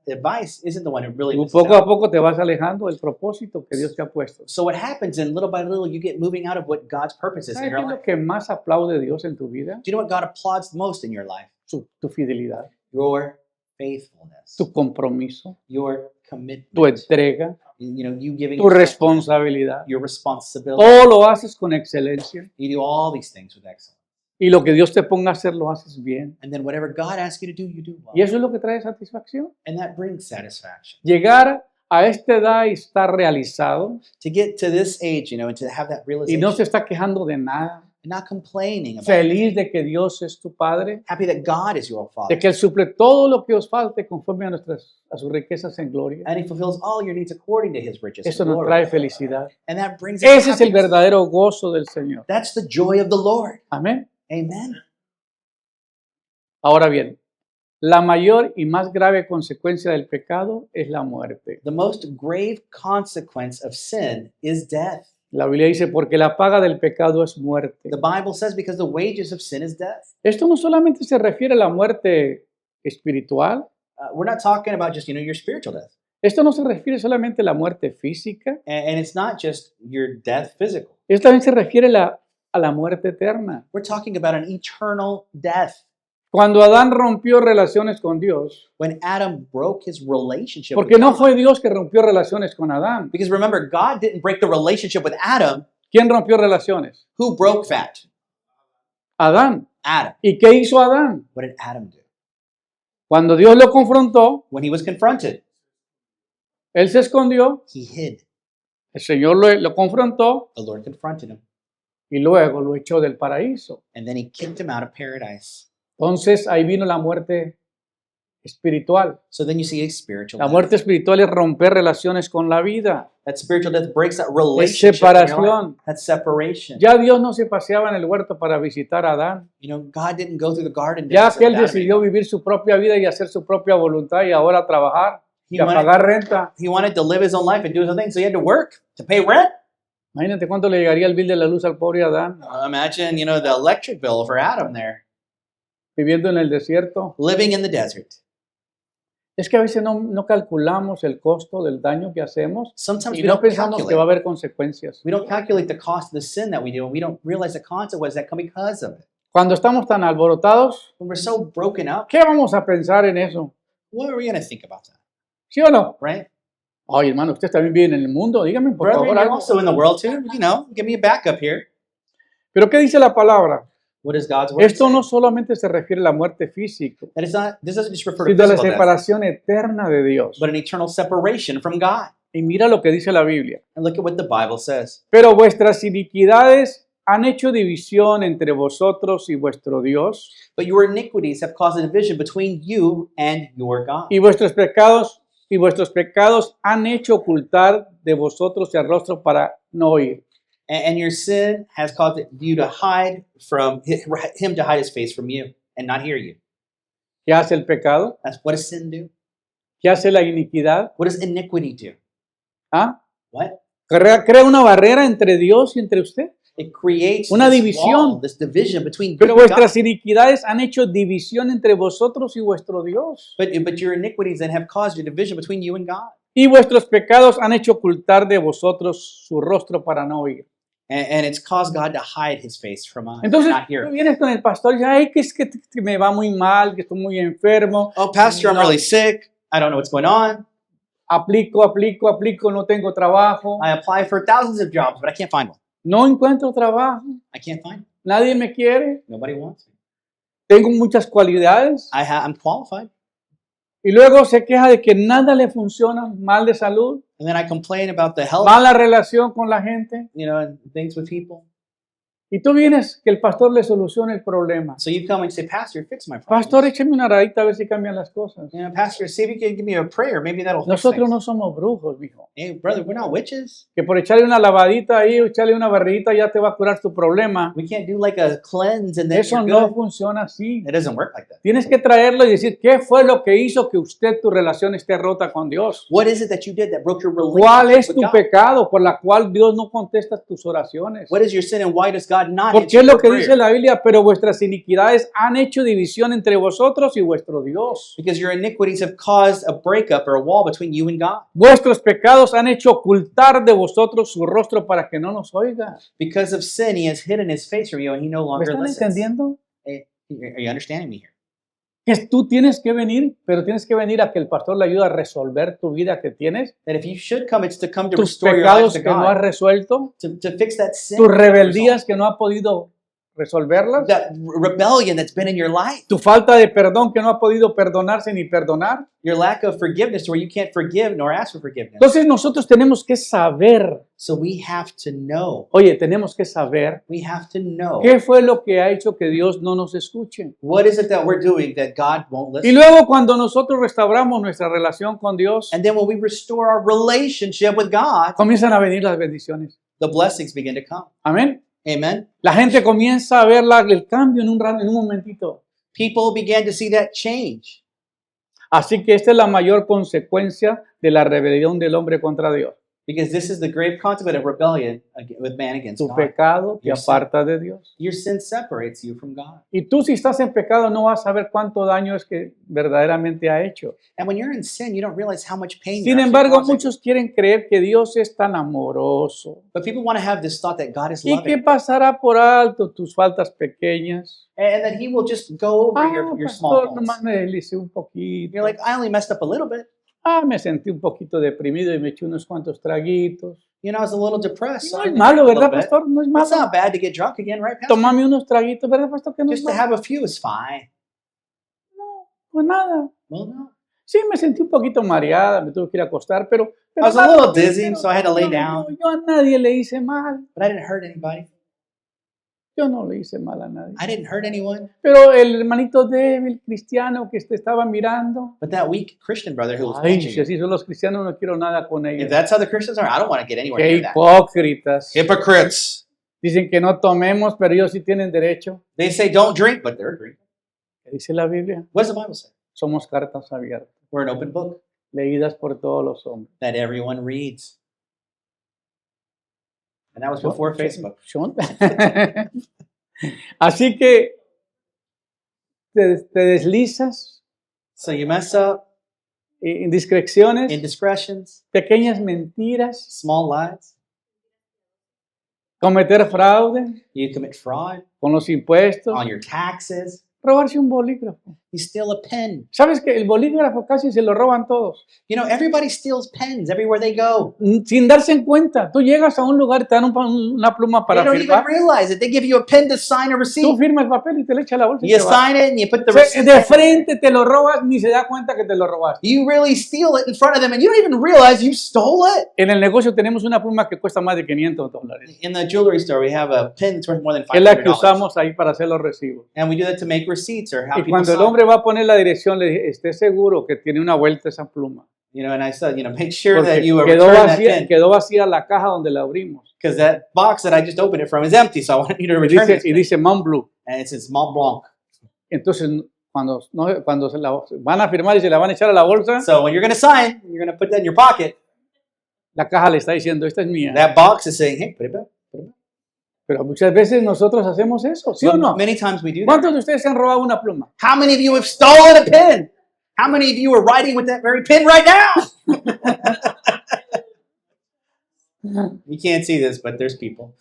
advice isn't the one who really Tú misses poco a out. poco te vas alejando del propósito que Dios te ha puesto. So what happens, and little by little, you get moving out of what God's purpose is in ¿Sabes your qué es life. lo que más aplaude Dios en tu vida? Do you know what God applauds most in your life? Tu fidelidad. Your faithfulness, tu compromiso, your tu commitment, entrega, you giving tu yourself, responsabilidad. your responsibility. Todo lo haces con excelencia. You do all these things with excellence. Y lo que Dios te ponga a hacer, lo haces bien. And then whatever God asks you to do, you do well. Y eso es lo que trae satisfacción. And that brings satisfaction. Llegar a esta edad y estar realizado To get to this age, and to have that y realization, no se está quejando de nada. and not complaining about it. Feliz de que Dios es tu Padre, Happy that God is your Father. de que Él suple todo lo que os falte conforme a sus riquezas en gloria. And He fulfills all your needs according to His riches. Eso and nos glory. trae felicidad. And that brings us Ese es el happiness. verdadero gozo del Señor. That's the joy of the Lord. Amén. Amen. Ahora bien, la mayor y más grave consecuencia del pecado es la muerte. The most grave consequence of sin is death. La Biblia dice, porque la paga del pecado es muerte. The Bible says because the wages of sin is death. Esto no solamente se refiere a la muerte espiritual, We're not talking about just, your spiritual death. esto no se refiere solamente a la muerte física, And it's not just your death physical. esto también se refiere a la muerte eterna. We're talking about an eternal death. Cuando Adán rompió relaciones con Dios, When Adam broke his relationship porque with no God. fue Dios que rompió relaciones con Adán. Because remember, God didn't break the relationship with Adam. ¿Quién rompió relaciones? Who broke that? Adán. Adam. ¿Y qué hizo Adán? What did Adam do? Cuando Dios lo confrontó, When he was confronted, él se escondió, he hid. el Señor lo confrontó The Lord confronted him. y luego lo echó del paraíso. And then he kicked him out of paradise. Entonces ahí vino la muerte espiritual. So then you see a spiritual La death. muerte espiritual es romper relaciones con la vida. That spiritual death breaks that Es relationship. in your life. separación. That separation. Ya Dios no se paseaba en el huerto para visitar a Adán. God didn't go through the garden. to Ya visit que él Adam decidió anymore. vivir su propia vida y hacer su propia voluntad y ahora trabajar y He a wanted- pagar renta. He wanted to live his own life and do his own thing, so he had to work to pay rent. Imagínate cuánto le llegaría el bill de la luz al pobre Adán Imagine, the electric bill for Adam there, viviendo en el desierto. living in the desert. Es que a veces no calculamos el costo del daño que hacemos Sometimes y we no don't pensamos que va a calculate. haber consecuencias. We don't calculate the cost of the sin that we do, and we don't realize the consequences that come because of it. Cuando estamos tan alborotados, When we're so broken up, ¿qué vamos a pensar en eso? what are we going to think about that, ¿Sí o no? right? Ay, hermano, usted también vive en el mundo, dígame por Brother, favor you're algo. also in the world too. Give me a backup here. Pero ¿qué dice la palabra? What is God's word? Esto say? no solamente se refiere a la muerte física, That is not. This doesn't just refer to sino a la physical death, separación eterna de Dios. but an eternal separation from God. Y mira lo que dice la Biblia. And look at what the Bible says. Pero vuestras iniquidades han hecho división entre vosotros y vuestro Dios, But your iniquities have caused a division between you and your God. y vuestros pecados han hecho ocultar de vosotros el rostro para no oír. And your sin has caused you to hide from him to hide his face from you and not hear you. ¿Qué hace el pecado? That's what does sin do? ¿Qué hace la iniquidad? What does iniquity do? ¿Ah? What? Crea una barrera entre Dios y entre usted. It creates Una this división. wall, this division between you Pero and God. vuestras iniquidades han hecho división entre vosotros y vuestro Dios. But your iniquities then have caused your division between you and God. Y vuestros pecados han hecho ocultar de vosotros su rostro para no oír. And it's caused God to hide his face from us, Entonces, not hear. tú vienes con el pastor y dices, ay, que es que me va muy mal, que estoy muy enfermo. Oh, Pastor, I'm No. really sick. I don't know what's going on. Aplico, no tengo trabajo. I apply for thousands of jobs, but I can't find one. No encuentro trabajo. I can't find one. Nadie me quiere. Nobody wants me. Tengo muchas cualidades. I'm qualified. Y luego se queja de que nada le funciona, mal de salud, And then I complain about the health, mala relación con la gente. and things with people. Y tú vienes que el pastor le solucione el problema. So you come and say, Pastor, fix my problem. Pastor, écheme una radita a ver si cambian las cosas. Pastor, see if you can give me a prayer. Maybe that'll fix Nosotros things. no somos brujos, mijo. Hey, brother, we're not witches. Que por echarle una lavadita ahí o echarle una barrita ya te va a curar tu problema. We can't do like a cleanse and then Eso you're no good. funciona así. It doesn't work like that. Tienes que traerlo y decir, ¿qué fue lo que hizo que usted, tu relación esté rota con Dios? What is it that you did that broke your ¿Cuál es relationship tu with God? pecado por la cual Dios no contesta tus oraciones? What is your sin and why does God not Porque answer es lo your que dice prayer? la Biblia, pero vuestras iniquidades han hecho división entre vosotros y vuestro Dios. Because your iniquities have caused a breakup or a wall between you and God. Vuestros pecados han hecho ocultar de vosotros su rostro para que no nos oiga. Because of sin, he has hidden his face from you and he no ¿Me longer están listens. entendiendo? Are you understanding me here? que tú tienes que venir, pero tienes que venir a que el pastor le ayude a resolver tu vida que tienes, That if you should come, it's to come to tus restore your life pecados to que no has God, resuelto, to fix that sin, tus rebeldías que no has podido resolverlas, that rebellion that's been in your life, tu falta de perdón que no ha podido perdonarse ni perdonar. your lack of forgiveness where you can't forgive nor ask for forgiveness. Entonces nosotros tenemos que saber, So we have to know. oye, tenemos que saber We have to know. qué fue lo que ha hecho que Dios no nos escuche. What is it that we're doing that God won't Y listen? luego cuando nosotros restauramos nuestra relación con Dios, And then when we restore our relationship with God, comienzan a venir las bendiciones. the blessings begin to come. Amén. Amen. La gente comienza a ver el cambio en un momentito. People began to see that change. Así que esta es la mayor consecuencia de la rebelión del hombre contra Dios. Because this is the grave consequence of rebellion with man against Tu God. pecado te Your sin. aparta de Dios. Your sin separates you from God. Y tú si estás en pecado no vas a saber cuánto daño es que verdaderamente ha hecho. And when you're in sin, you don't realize how much pain Sin you're actually embargo, causing. muchos quieren creer que Dios es tan amoroso. But people want to have this thought that God is Y que loving. pasará por alto tus faltas pequeñas. And that he will just go over your small Pastor, nomás faults. me deslicé un poquito. You're like, I only messed up a little bit. Me sentí un poquito deprimido y me eché unos cuantos traguitos. You know, I was a little depressed. So No I es drank malo, a little ¿verdad, bit. pastor? No es It's malo. not bad to get drunk again, right, Pastor? Tómame unos traguitos, ¿verdad, pastor? Que no es Just to malo. have a few is fine. No, pues nada. Well, no. Sí, me sentí un poquito mareada, me tuve que ir a acostar, pero I was a nada, little dizzy, pero so I had to lay yo- down. yo a nadie le hice mal. But I didn't hurt anybody. Yo no le hice mal a nadie. I didn't hurt anyone. Pero el hermanito débil cristiano que te estaba mirando, But that weak Christian brother who was ay, watching si it, así son los cristianos, no quiero nada con if ellos. that's how the Christians are, I don't want to get anywhere Qué near that. hipócritas. Hypocrites. Dicen que no tomemos, pero ellos sí tienen derecho. They say don't drink, but they're drinking. ¿Qué dice la Biblia? What does the Bible say? Somos cartas abiertas, We're an open book leídas por todos los hombres. that everyone reads. And that was before Facebook. Así que te deslizas, So you mess up, indiscreciones, indiscretions, pequeñas mentiras, small lies. cometer fraude You commit fraud con los impuestos, on your taxes. robarse un bolígrafo. You steal a pen. ¿Sabes que el bolígrafo casi se lo roban todos? You know, everybody steals pens everywhere they go. Sin darse en cuenta. Tú llegas a un lugar y te dan una pluma They para don't even firmar. realize it. They give you a pen to sign a Tú receipt. firmas el papel y te le echa la bolsa y You te va. sign it and you put the O sea, receipt. de frente te lo robas, ni se da cuenta que te lo robaste. You really steal it in front of them and you don't even realize you stole it. En el negocio tenemos una pluma que cuesta más de $500. In the jewelry store, we have a pen that's worth more than Es la que $500. usamos ahí para hacer los recibos. And we do that to make receipts or how Y people cuando el sign. hombre va a poner la dirección, le dije, esté seguro que tiene una vuelta esa pluma. You know, and I said, you know, make sure Porque that you quedó return that pen quedó vacía la caja donde la abrimos. because that box that I just opened it from is empty. So I want you to Y return dice, this y pen. dice Mont Bleu. And it says Mont Blanc. Entonces, cuando se la van a firmar y se la van a echar a la bolsa, So when you're going to sign, you're going to put that in your pocket. la caja le está diciendo, esta es mía. That box is saying, hey, put it back. Pero muchas veces nosotros hacemos eso, ¿sí o no? Many times we do that. ¿Cuántos de ustedes se han robado una pluma? How many of you have stolen a pen? How many of you are writing with that very pen right now? You can't see this, but there's people.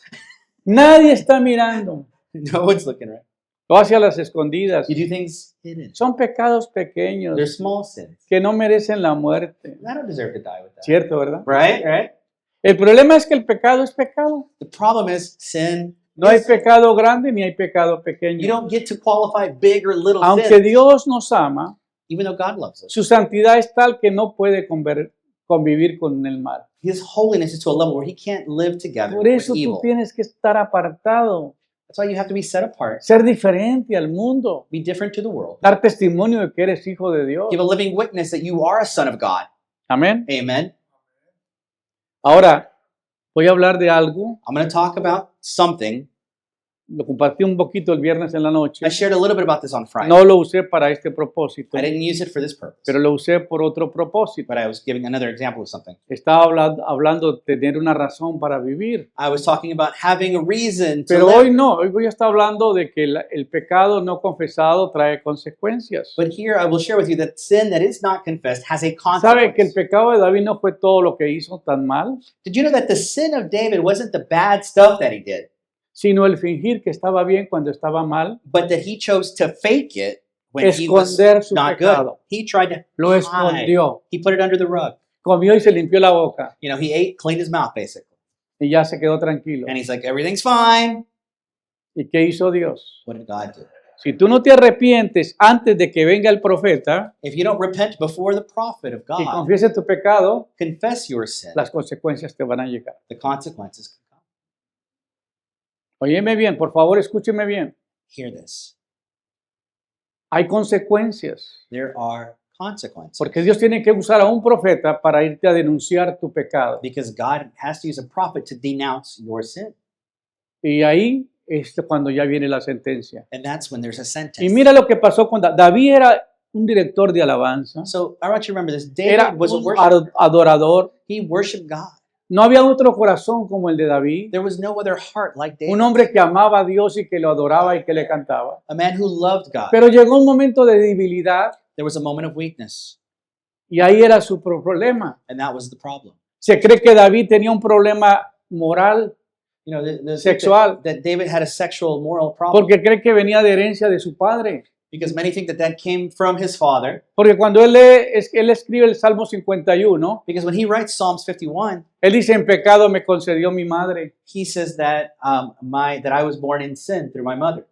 Nadie está mirando. No one's looking, right? Lo hace a las escondidas. You do things hidden. Son pecados pequeños They're small sins. que no merecen la muerte. I don't deserve to die with that. ¿Cierto, verdad? Right? Right? El problema es que el pecado es pecado. The problem is sin. No hay is- pecado grande ni hay pecado You pequeño. don't get to qualify big or little Aunque sins, Dios nos ama, even though God loves us. su santidad es tal que no puede convivir con el mal. His holiness is to a level where he can't live together Por with eso tú evil. tienes que estar apartado, That's why you have to be set apart, ser diferente al mundo, be different to the world, dar testimonio de que eres hijo de Dios. give a living witness that you are a son of God. Amén. Amen. Ahora, voy a hablar de algo. I'm going to talk about something. Lo compartí un poquito el viernes en la noche. I shared a little bit about this on Friday. No lo usé para este propósito, I didn't use it for this purpose, pero lo usé por otro propósito. but I was giving another example of something. Estaba hablando de tener una razón para vivir. I was talking about having a reason to Pero live. hoy no, hoy voy a estar hablando de que el pecado no confesado trae consecuencias. But here I will share with you that sin that is not confessed has a ¿Sabe que el consequence. pecado de David no fue todo lo que hizo tan mal? Did you know that the sin of David wasn't the bad stuff that he did, Sino el fingir que estaba bien cuando estaba mal. but that he chose to fake it when he was esconder su not good. pecado. He tried to Lo hide. escondió. He put it under the rug. Comió y se limpió la boca. You know, he ate, cleaned his mouth basically. Y ya se quedó tranquilo. And he's like, everything's fine. ¿Y qué hizo Dios? What did God do? Si tú no te arrepientes antes de que venga el profeta If you don't repent before the prophet of y God, confieses tu pecado, confess your sin, las consecuencias te van a llegar. the consequences can come. Óyeme bien, por favor, escúcheme bien. Hear this. Hay consecuencias. There are consequences. Porque Dios tiene que usar a un profeta para irte a denunciar tu pecado. Because God has to use a prophet to denounce your sin. Y ahí es cuando ya viene la sentencia. And that's when there's a sentence. Y mira lo que pasó con David. Era un director de alabanza. So I want you to remember this. Era David was a un worshiper. adorador. He worshiped God. No había otro corazón como el de David. There was no other heart like David. Un hombre que amaba a Dios y que lo adoraba y que le cantaba. A man who loved God. Pero llegó un momento de debilidad There was a moment of weakness. y ahí era su problema. And that was the problem. Se cree que David tenía un problema moral You know, Sexual. that David had a sexual moral problem. porque cree que venía de herencia de su padre. Because many think that came from his father. Porque cuando él escribe el Salmo 51, Because when he writes Psalms 51, él dice, en pecado me concedió mi madre. he says that that I was born in sin through my mother.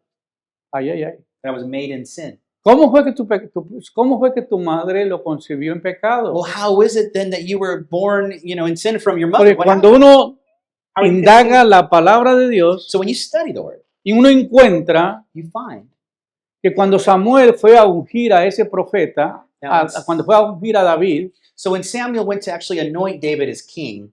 Ay, ay, ay. That I was made in sin. ¿Cómo fue que tu madre lo concibió en pecado? Well, how is it then that you were born, in sin from your mother? Porque What cuando happened? uno How are you indaga la palabra de Dios So when you study the word, y uno encuentra you find que cuando Samuel fue a ungir a ese profeta, cuando fue a ungir a David, so when Samuel went to actually anoint David as king,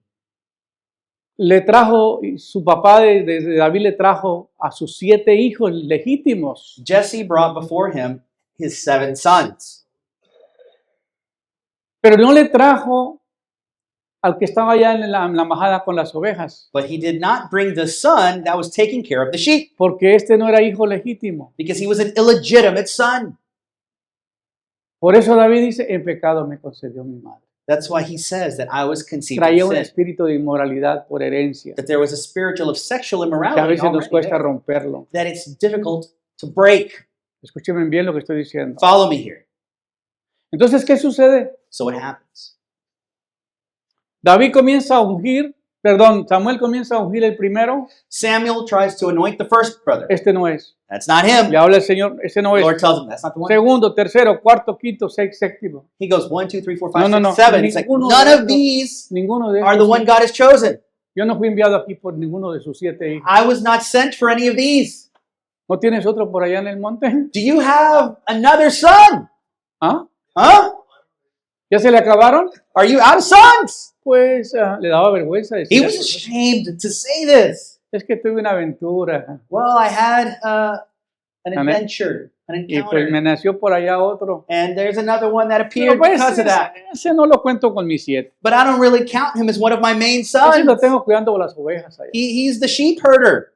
le trajo, su papá de David le trajo a sus 7 hijos legítimos. Jesse brought before him his 7 sons. Pero no le trajo al que estaba allá en la majada con las ovejas, But he did not bring the son that was taking care of the sheep porque este no era hijo legítimo. because he was an illegitimate son. Por eso David dice, en pecado me concedió mi madre. That's why he says that I was conceived Traía in un sin. espíritu de inmoralidad por herencia, That there was a spiritual of sexual que a immorality veces nos already cuesta there, romperlo. that it's difficult to break. Escúchenme bien lo que estoy diciendo. Follow me here. Entonces, ¿qué sucede? So what happens? Samuel comienza a ungir el primero. Samuel tries to anoint the first brother. Este no es. That's not him. Le habla el Señor, ese no The es. Lord tells him that's not the one. Segundo, tercero, cuarto, quinto, séptimo. He goes 1, 2, 3, 4, 5, No, 6, 7. It's like Ninguno none de of estos. these Ninguno de are the estos. one God has chosen. Yo no fui enviado aquí por ninguno de sus 7 hijos. I was not sent for any of these. ¿No tienes otro por allá en el monte? Do you have another son? ¿Ah? Huh? ¿Ya se le acabaron? Are you out of sons? Pues le daba vergüenza He decir was eso. ashamed to say this. Es que tuve una aventura Well, I had an Amén. adventure, an y pues me encounter. nació por allá otro. And there's another one that Pero appeared pues because of that. ese no lo cuento con mis 7. But I don't really count him as one of my main Ese sons. lo tengo cuidando las ovejas allá. He's the sheep herder.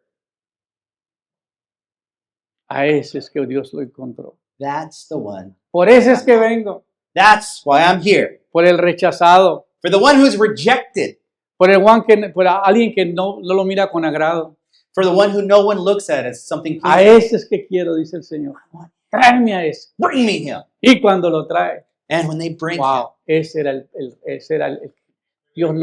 A ese es que Dios lo encontró. That's the one. Por ese es que vengo. That's why I'm here. Por el rechazado. For the one who's rejected. Por alguien que no lo mira con agrado. For the one who no one looks at as something A pleasing. ese es que quiero, dice el Señor. Tráeme a ese. Bring me him. Y cuando lo trae, And when they bring him, wow, ese era Dios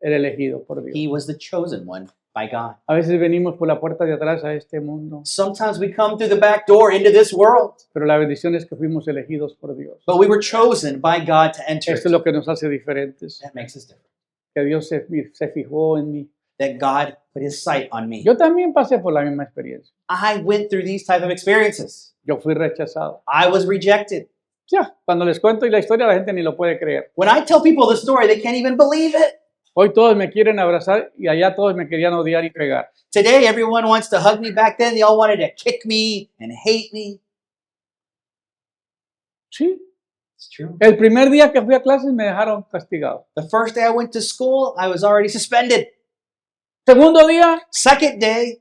era elegido por Dios. he was the chosen one by God. A veces venimos por la puerta de atrás a este mundo, Sometimes we come through the back door into this world, pero la bendición es que fuimos elegidos por Dios. but we were chosen by God to enter. Esto es lo que nos hace diferentes, That makes us different. que Dios se fijó en mí. That God put his sight on me. Yo también pasé por la misma experiencia. I went through these type of experiences. Yo fui rechazado. I was rejected. Ya, cuando les cuento la historia, la gente ni lo puede creer. When I tell people the story, they can't even believe it. Hoy todos me quieren abrazar y allá todos me querían odiar y pegar. Today, everyone wants to hug me. Back then, they all wanted to kick me and hate me. Sí. It's true. El primer día que fui a clases me dejaron castigado. The first day I went to school, I was already suspended. Segundo día, Second day,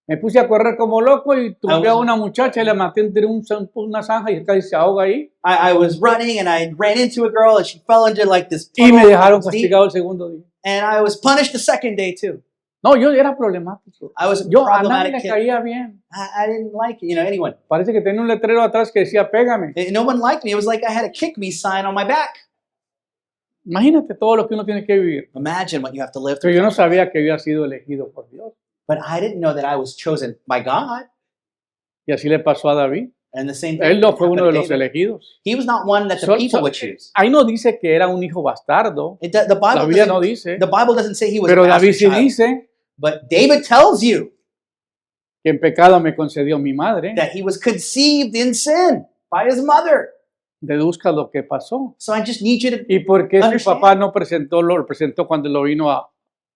me puse a correr como loco y tumbé a was- una muchacha y la maté entre una zanja y casi se ahoga ahí. I was running and I ran into a girl and she fell into like this Y me puddle dejaron that was deep. castigado el segundo día. And I was punished the second day too. No, yo era problemático. I was a Yo a nadie problematic le kid. caía bien. I didn't like, anyone. Parece que tenía un letrero atrás que decía, pégame. No one liked me. It was like I had a kick me sign on my back. Imagínate todo lo que uno tiene que vivir. Imagine what you have to live Pero through. yo no sabía que había sido elegido por Dios. But I didn't know that I was chosen by God. Y así le pasó a David. And the same thing Él no fue uno de happened los to David. elegidos. He was not one that the So- people so- would choose. Ahí no dice que era un hijo bastardo. The Bible La Biblia no doesn't, dice. the Bible doesn't say he was Pero a David bastard sí child. dice But David tells you que en pecado me concedió mi madre. that he was conceived in sin by his mother. Deduzca lo que pasó. So I just need you to. ¿Y por qué su Understand. papá no lo presentó cuando lo vino a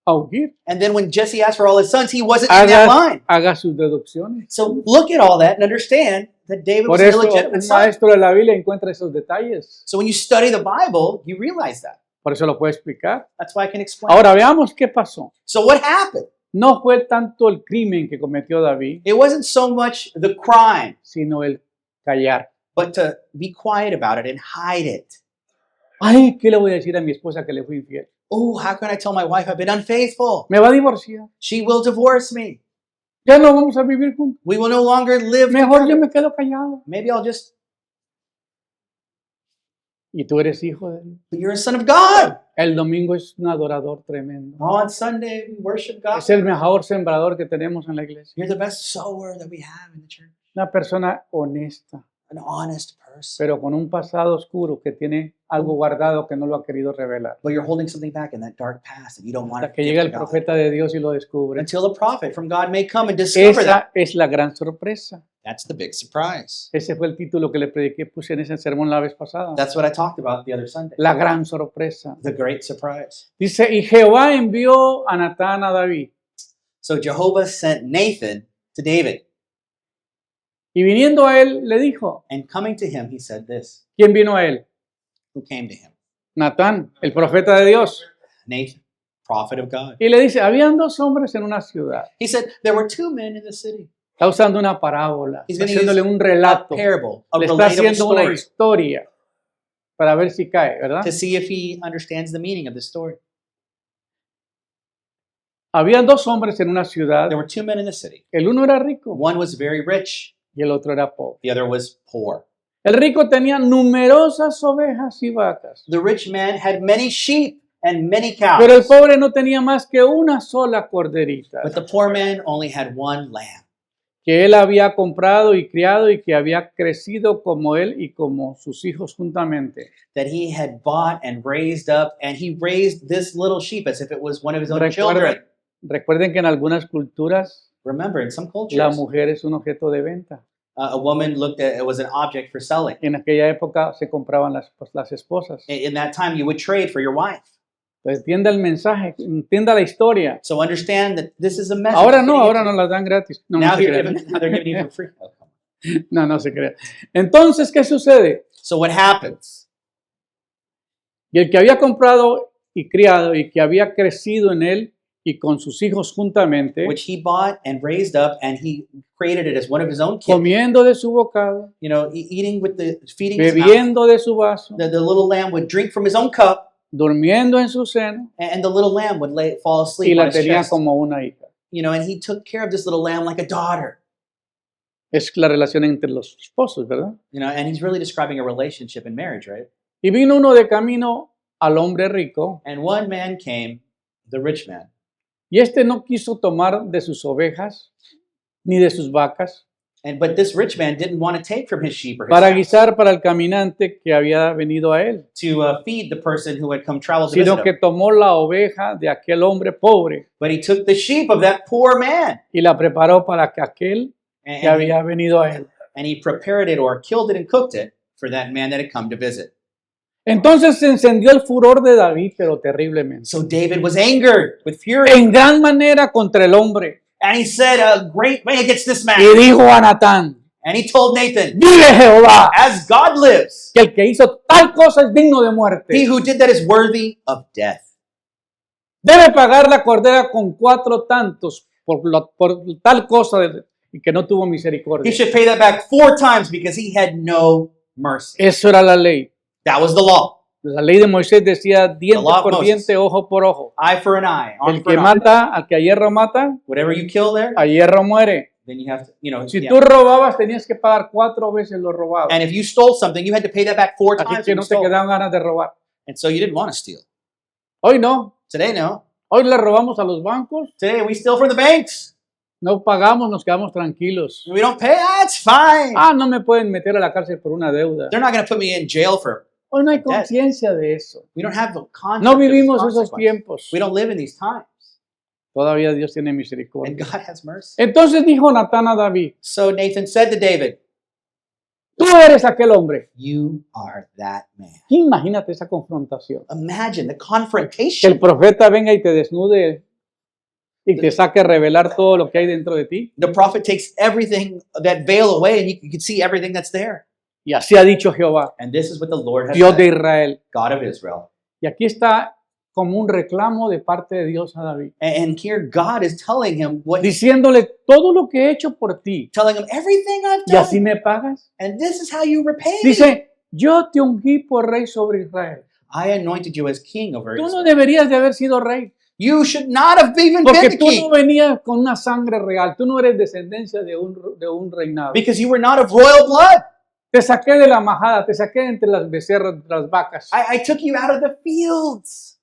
ungir? And then when Jesse asked for all his sons, he wasn't in that line. Haga sus deducciones. So look at all that and understand that David Por was an eso illegitimate un son. maestro de la Biblia encuentra esos detalles. So when you study the Bible, you realize that. Por eso lo puede explicar. That's why I can explain. Ahora veamos qué pasó. So what happened? No fue tanto el crimen que cometió David, It wasn't so much the crime, sino el callar. but to be quiet about it and hide it. Ay, ¿qué le voy a decir a mi esposa que le fui infiel? Oh, how can I tell my wife I've been unfaithful? Me va a divorciar. She will divorce me. Ya no vamos a vivir juntos. We will no longer live Mejor yo together. me quedo callado. Maybe I'll just. Y tú eres hijo de Dios. But you're a son of God. El domingo es un adorador tremendo. On Sunday, we worship God. Es el mejor sembrador que tenemos en la iglesia. You're the best sower that we have in the church. Una persona honesta, An honest person. pero con un pasado oscuro que tiene algo guardado que no lo ha querido revelar. But you're holding something back in that dark past that you don't want Hasta to que give llega to el God. profeta de Dios y lo descubre. Until the prophet from God may come and discover that. Esa es la gran sorpresa. That's the big surprise. Ese fue el título que le prediqué, puse en ese sermón la vez pasada. That's what I talked about the other Sunday. La gran sorpresa. The great surprise. Dice, y Jehová envió a Natán a David. So Jehovah sent Nathan to David. Y viniendo a él, le dijo, And coming to him, he said this. ¿quién vino a él? Who came to him? Natán, el profeta de Dios. Nathan, prophet of God. Y le dice, habían dos hombres en una ciudad. He said, there were two men in the city. Está usando una parábola, He's está gonna haciéndole use un relato, A parable, a le está relatable haciendo una story, historia para ver si cae, ¿verdad? to see if he understands the meaning of the story. Habían dos hombres en una ciudad, There were two men in the city. el uno era rico One was very rich, y el otro era pobre. the other was poor. El rico tenía numerosas ovejas y vacas, The rich man had many sheep and many pero el cows, pobre no tenía más que una sola corderita, but the poor man only had one lamb que él había comprado y criado y que había crecido como él y como sus hijos juntamente. that he had bought and raised up, and he raised this little sheep as if it was one of his own children. Recuerden que en algunas culturas Remember, in some la cultures, mujer es un objeto de venta. a woman looked at it was an object for selling. En aquella época se compraban las esposas. In that time, you would trade for your wife. Entonces, entienda el mensaje, entienda la historia. So understand that this is a message. Ahora that's no, getting ahora to no you. las dan gratis. No, no Now se you're crea. giving, now they're giving you for free. Oh, come on. No, no se crea. Entonces, ¿qué sucede? So what happens? Y el que había comprado y criado y que había crecido en él y con sus hijos juntamente, Which he bought and raised up, and he created it as one of his own kids. comiendo de su bocado, Eating with the feeding his mouth. bebiendo de su vaso, The little lamb would drink from his own cup, durmiendo en su seno, and the little lamb would fall y asleep on la his tenía chest. como una hija. And he took care of this little lamb like a daughter. Es la relación entre los esposos, ¿verdad? And he's really describing a relationship in marriage, right? Y vino uno de camino al hombre rico, And one man came, the rich man, y este no quiso tomar de sus ovejas ni de sus vacas but this rich man didn't want to take from his sheep or his para cows guisar para el caminante que había venido a él, to feed the person who had come travel to visit sino que him. tomó la oveja de aquel hombre pobre But he took the sheep of that poor man, y la preparó para que aquel and, que había venido a él. and he prepared it or killed it and cooked it for that man that had come to visit. Entonces se encendió el furor de David, pero terriblemente, So David was angered with fury, en gran manera contra el hombre, and he said, "A great way against this man." y dijo a Natán, And he told Nathan, vive Jehová, "As God lives, que el que hizo tal cosa es digno de he muerte. who did that is worthy of death. Debe pagar la cordera con 4 tantos por tal cosa y que no tuvo He misericordia. should pay that back 4 times because he had no mercy." Eso era la ley. That was the law. La ley de Moisés decía diente law of por Moses. diente, ojo por ojo. Eye for an eye, arm El for que an arm. mata, al que a hierro mata, Whatever you kill there, a hierro muere. then you have to, you know. Si Yeah. tú robabas, tenías que pagar 4 veces lo robado. And if you stole something, you had to pay that back 4 Así times que what no you te stole. quedaban ganas de robar. And so you didn't want to steal. Hoy no. Today, no. Hoy le robamos a los bancos, Today, we steal from the banks. no pagamos, nos quedamos tranquilos. We don't pay. That's fine. Ah, no me pueden meter a la cárcel por una deuda. They're not going to put me in jail for. Hoy no hay conciencia de eso. We don't have the concept No of this vivimos esos consequence. tiempos. We don't live in these times. Todavía Dios tiene And misericordia. God has mercy. Entonces dijo Natán a David, So Nathan said to David, tú eres aquel hombre. you are that man. Imagínate esa confrontación. Imagine the Que el confrontation. profeta venga y te desnude y te saque a revelar todo lo que hay dentro de ti. The prophet takes everything, that veil away, and you can see everything that's there. Y así ha dicho Jehová, And this is what the Lord has Dios de said, Israel. God of Israel. Y aquí está como un reclamo de parte de Dios a David, And here God is telling him what he's diciéndole todo lo que he hecho por ti. telling him, everything I've Y así done, me pagas. and this is how you repay me. Dice, yo te ungí por rey sobre Israel. I anointed you as king over Tú no Israel. deberías de haber sido rey, You should not have even porque been the tú no king, venías con una sangre real. Tú no eres descendencia de un reinado. because you were not of royal blood. Te saqué de la majada, te saqué entre las becerras, las vacas. I took you out of the fields.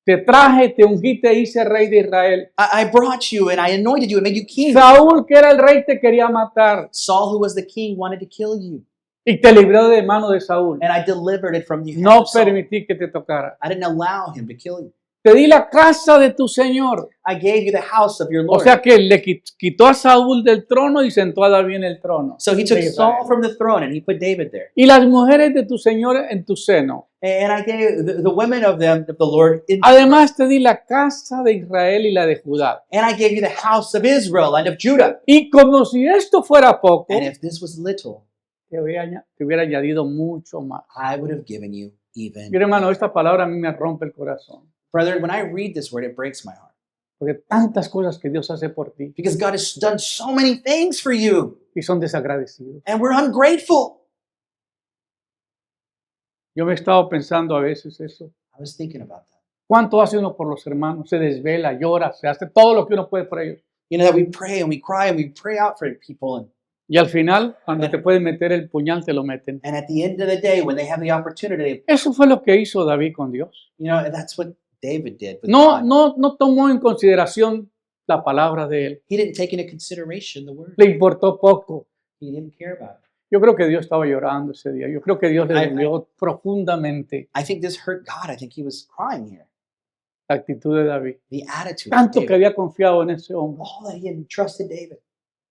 Te traje, te ungí, te hice rey de Israel. I brought you and I anointed you and made you king. Saúl, que era el rey, te quería matar Saul, who was the king, wanted to kill you, y te libró de mano de Saúl. and I delivered it from you. No permití que te tocara. I didn't allow him to kill you. Te di la casa de tu Señor. I gave you the house of your O Lord. sea que le quitó a Saúl del trono y sentó a David en el trono. So he took de Saul Israel. from the throne and he put David there. Y las mujeres de tu Señor en tu seno. And I gave the women of the Lord in, Además te di la casa de Israel y la de Judá. and I gave you the house of Israel and of Judah. Y como si esto fuera poco, And if this was little, te hubiera añadido mucho más. I would have given you even. Mira, hermano, esta palabra a mí me rompe el corazón. Brother, when I read this word, it breaks my heart. Porque tantas cosas que Dios hace por ti Because God has done so many things for you, y son desagradecidos. and we're ungrateful. Yo me he estado pensando a veces eso. I was thinking about that. ¿Cuánto hace uno por los hermanos? Se desvela, llora, se hace todo lo que uno puede por ellos. You know, that we pray and we cry and we pray out for people. Y al final, cuando te pueden meter el puñal, te lo meten. And at the end of the day, when they have the opportunity, Eso fue lo que hizo David con Dios. you know, that's what David did with No, God. no tomó en consideración la palabra de él. He didn't take into consideration the word. Le importó poco. He didn't care about it. Yo creo que Dios estaba llorando ese día. Yo creo que Dios le I- dolió profundamente I think this hurt God. I think he was crying here. la actitud de David. The attitude of Tanto que David. había confiado en ese hombre All that he had entrusted David.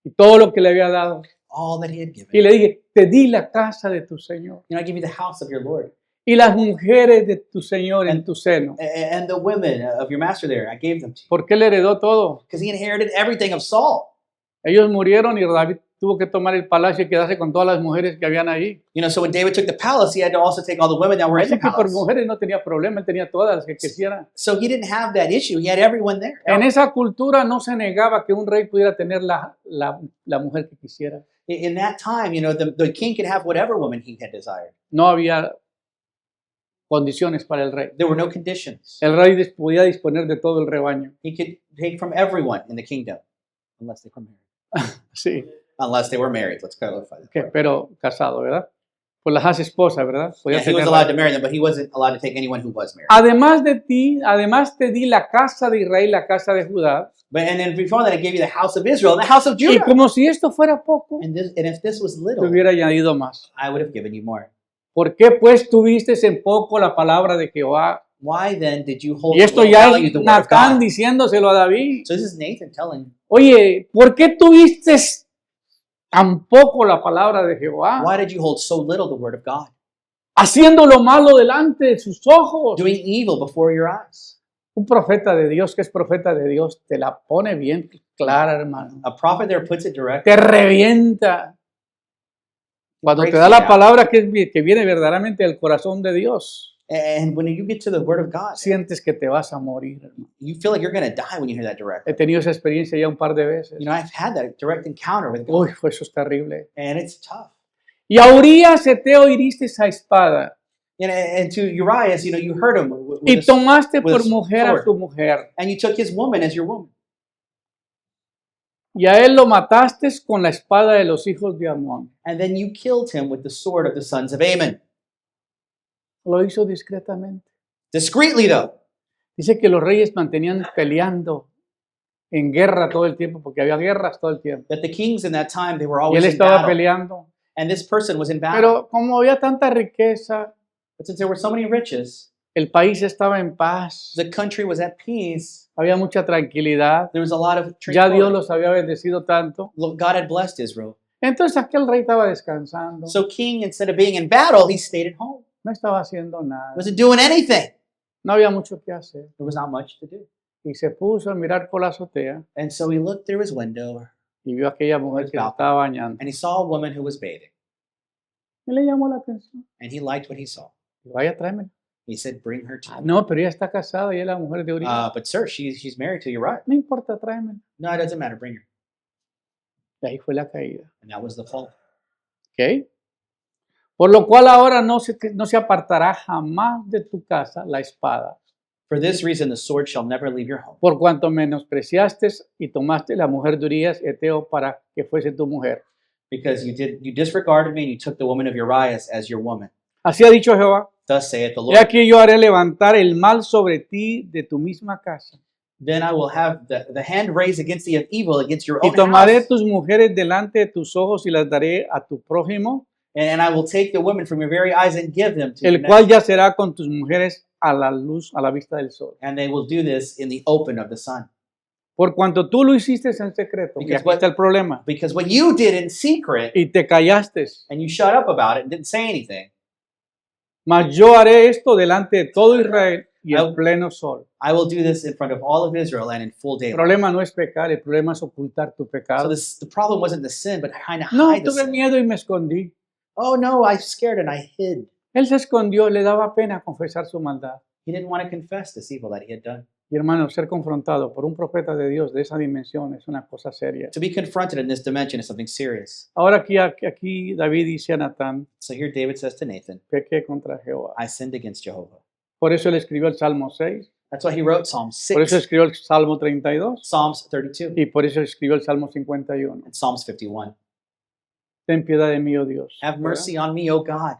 y todo lo que le había dado. All that he had given. Y le dije, te di la casa de tu Señor You know, I give you the house of your Lord. y las mujeres de tu Señor en tu seno. And the women of your master there, I gave them to you. ¿Por qué le heredó todo? Because he inherited everything of Saul. Ellos murieron y David tuvo que tomar el palacio y quedarse con todas las mujeres que habían ahí. You know, so when David took the palace, he had to also take all the women that were in Así the que por palace. mujeres no tenía problema, él tenía todas las que quisiera. So he didn't have that issue. He had everyone there. En esa cultura no se negaba que un rey pudiera tener la mujer que quisiera. In that time, you know, the king could have whatever woman he had desired. No había condiciones para el rey. There were no conditions. El rey podía disponer de todo el rebaño. He could take from everyone in the kingdom, unless they were married. Sí, Unless they were married. Let's clarify that. pero casado, ¿verdad? Pues las hace esposa, ¿verdad? Podía Yeah, he was tenerla. allowed to marry them, but he wasn't allowed to take anyone who was married. Además de ti, además te di la casa de Israel, la casa de Judá. And then before that, I gave you the house of Israel and the house of Y Judah. como si esto fuera poco, And if this was te little, hubiera añadido más. I would have given you more. ¿Por qué pues tuviste en poco la palabra de Jehová? Why then did you hold Y esto low ya value es the word of Natán God? diciéndoselo a David. So this is Nathan telling, Oye, ¿por qué tuviste tan poco la palabra de Jehová? why did you hold so little the word of God? Haciendo lo malo delante de sus ojos. Doing evil before your eyes. Un profeta de Dios que es profeta de Dios te la pone bien clara, hermano. A prophet there puts it direct. Te revienta. Cuando te da la palabra que viene verdaderamente del corazón de Dios, And when you get to the word of God, sientes que te vas a morir, hermano. you feel like you're going to die when you hear that direct. He tenido esa experiencia ya un par de veces. You know, I've had that direct encounter with God, Uy, eso es terrible. and it's tough. Y a Urías Eteo hiriste esa espada. And to Uriah, you hurt him with Y tomaste with a por mujer a sword. tu mujer. And you took his woman as your woman. Y a él lo mataste con la espada de los hijos de Amón. And then you killed him with the sword of the sons of Ammon. Lo hizo discretamente. Discreetly, though. Dice que los reyes mantenían peleando en guerra todo el tiempo, porque había guerras todo el tiempo. That the kings in that time, they were Y always él in estaba battle. peleando. And this person was in battle. Pero como había tanta riqueza, But since there were so many riches, el país estaba en paz, the country was at peace. había mucha tranquilidad. There was a lot of Ya Dios tranquility. los había bendecido tanto. God had blessed Israel. Entonces aquel rey estaba descansando. So king, instead of being in battle, he stayed at home. No estaba haciendo nada. Wasn't doing anything. No había mucho que hacer. There was not much to do. Y se puso a mirar por la azotea And so he looked through his window y vio a aquella mujer que se estaba bañando. and he saw a woman who was bathing. Y le llamó la atención. And he liked what he saw. Y vaya, tráemela. He said, bring her to Ah, me. no, pero ella está casada y es la mujer de Urias. But sir, she's married to Uriah. No importa, tráemela. No, it doesn't matter. Bring her. Y ahí fue la caída. And that was the fall. ¿Ok? Por lo cual ahora no se apartará jamás de tu casa la espada. For this reason, the sword shall never leave your home. Por cuanto menospreciaste y tomaste la mujer de Urias Eteo para que fuese tu mujer. Because you disregarded me and you took the woman of Uriah as your woman. Así ha dicho Jehová. Thus saith the He Lord. aquí yo haré levantar el mal sobre ti de tu misma casa. Then I will have the hand raised against thee of evil against your Y own tomaré house. tus mujeres delante de tus ojos y las daré a tu prójimo, And I will take the women from your very eyes and give them to el your cual next. yacerá con tus mujeres a la luz, a la vista del sol. And they will do this in the open of the sun. Por cuanto tú lo hiciste en secreto, y Because aquí está el problema, Because what you did in secret y te callaste, and you shut up about it and didn't say anything, mas yo haré esto delante de todo Israel y en pleno sol. I will do this in front of all of Israel and in full El daylight. problema no es pecar, el problema es ocultar tu So pecado. the problem wasn't the sin, but trying to No, hide the tuve sin. miedo y me escondí. Oh no, I scared and I hid. Él se escondió, le daba pena confesar su maldad. He didn't want to confess this evil that he had done. Y hermano, ser confrontado por un profeta de Dios de esa dimensión es una cosa seria. To be confronted in this dimension is something serious. Ahora aquí David dice a Natán, So here David says to Nathan, pequé contra Jehová. I sinned against Jehovah. Por eso él escribió el Salmo 6, That's why he wrote Psalm por eso 6, escribió el Salmo 32 Psalms 32, y por eso escribió el Salmo 51. and Psalms 51. Ten piedad de mí, oh Dios. Have ¿verdad? mercy on me, O God.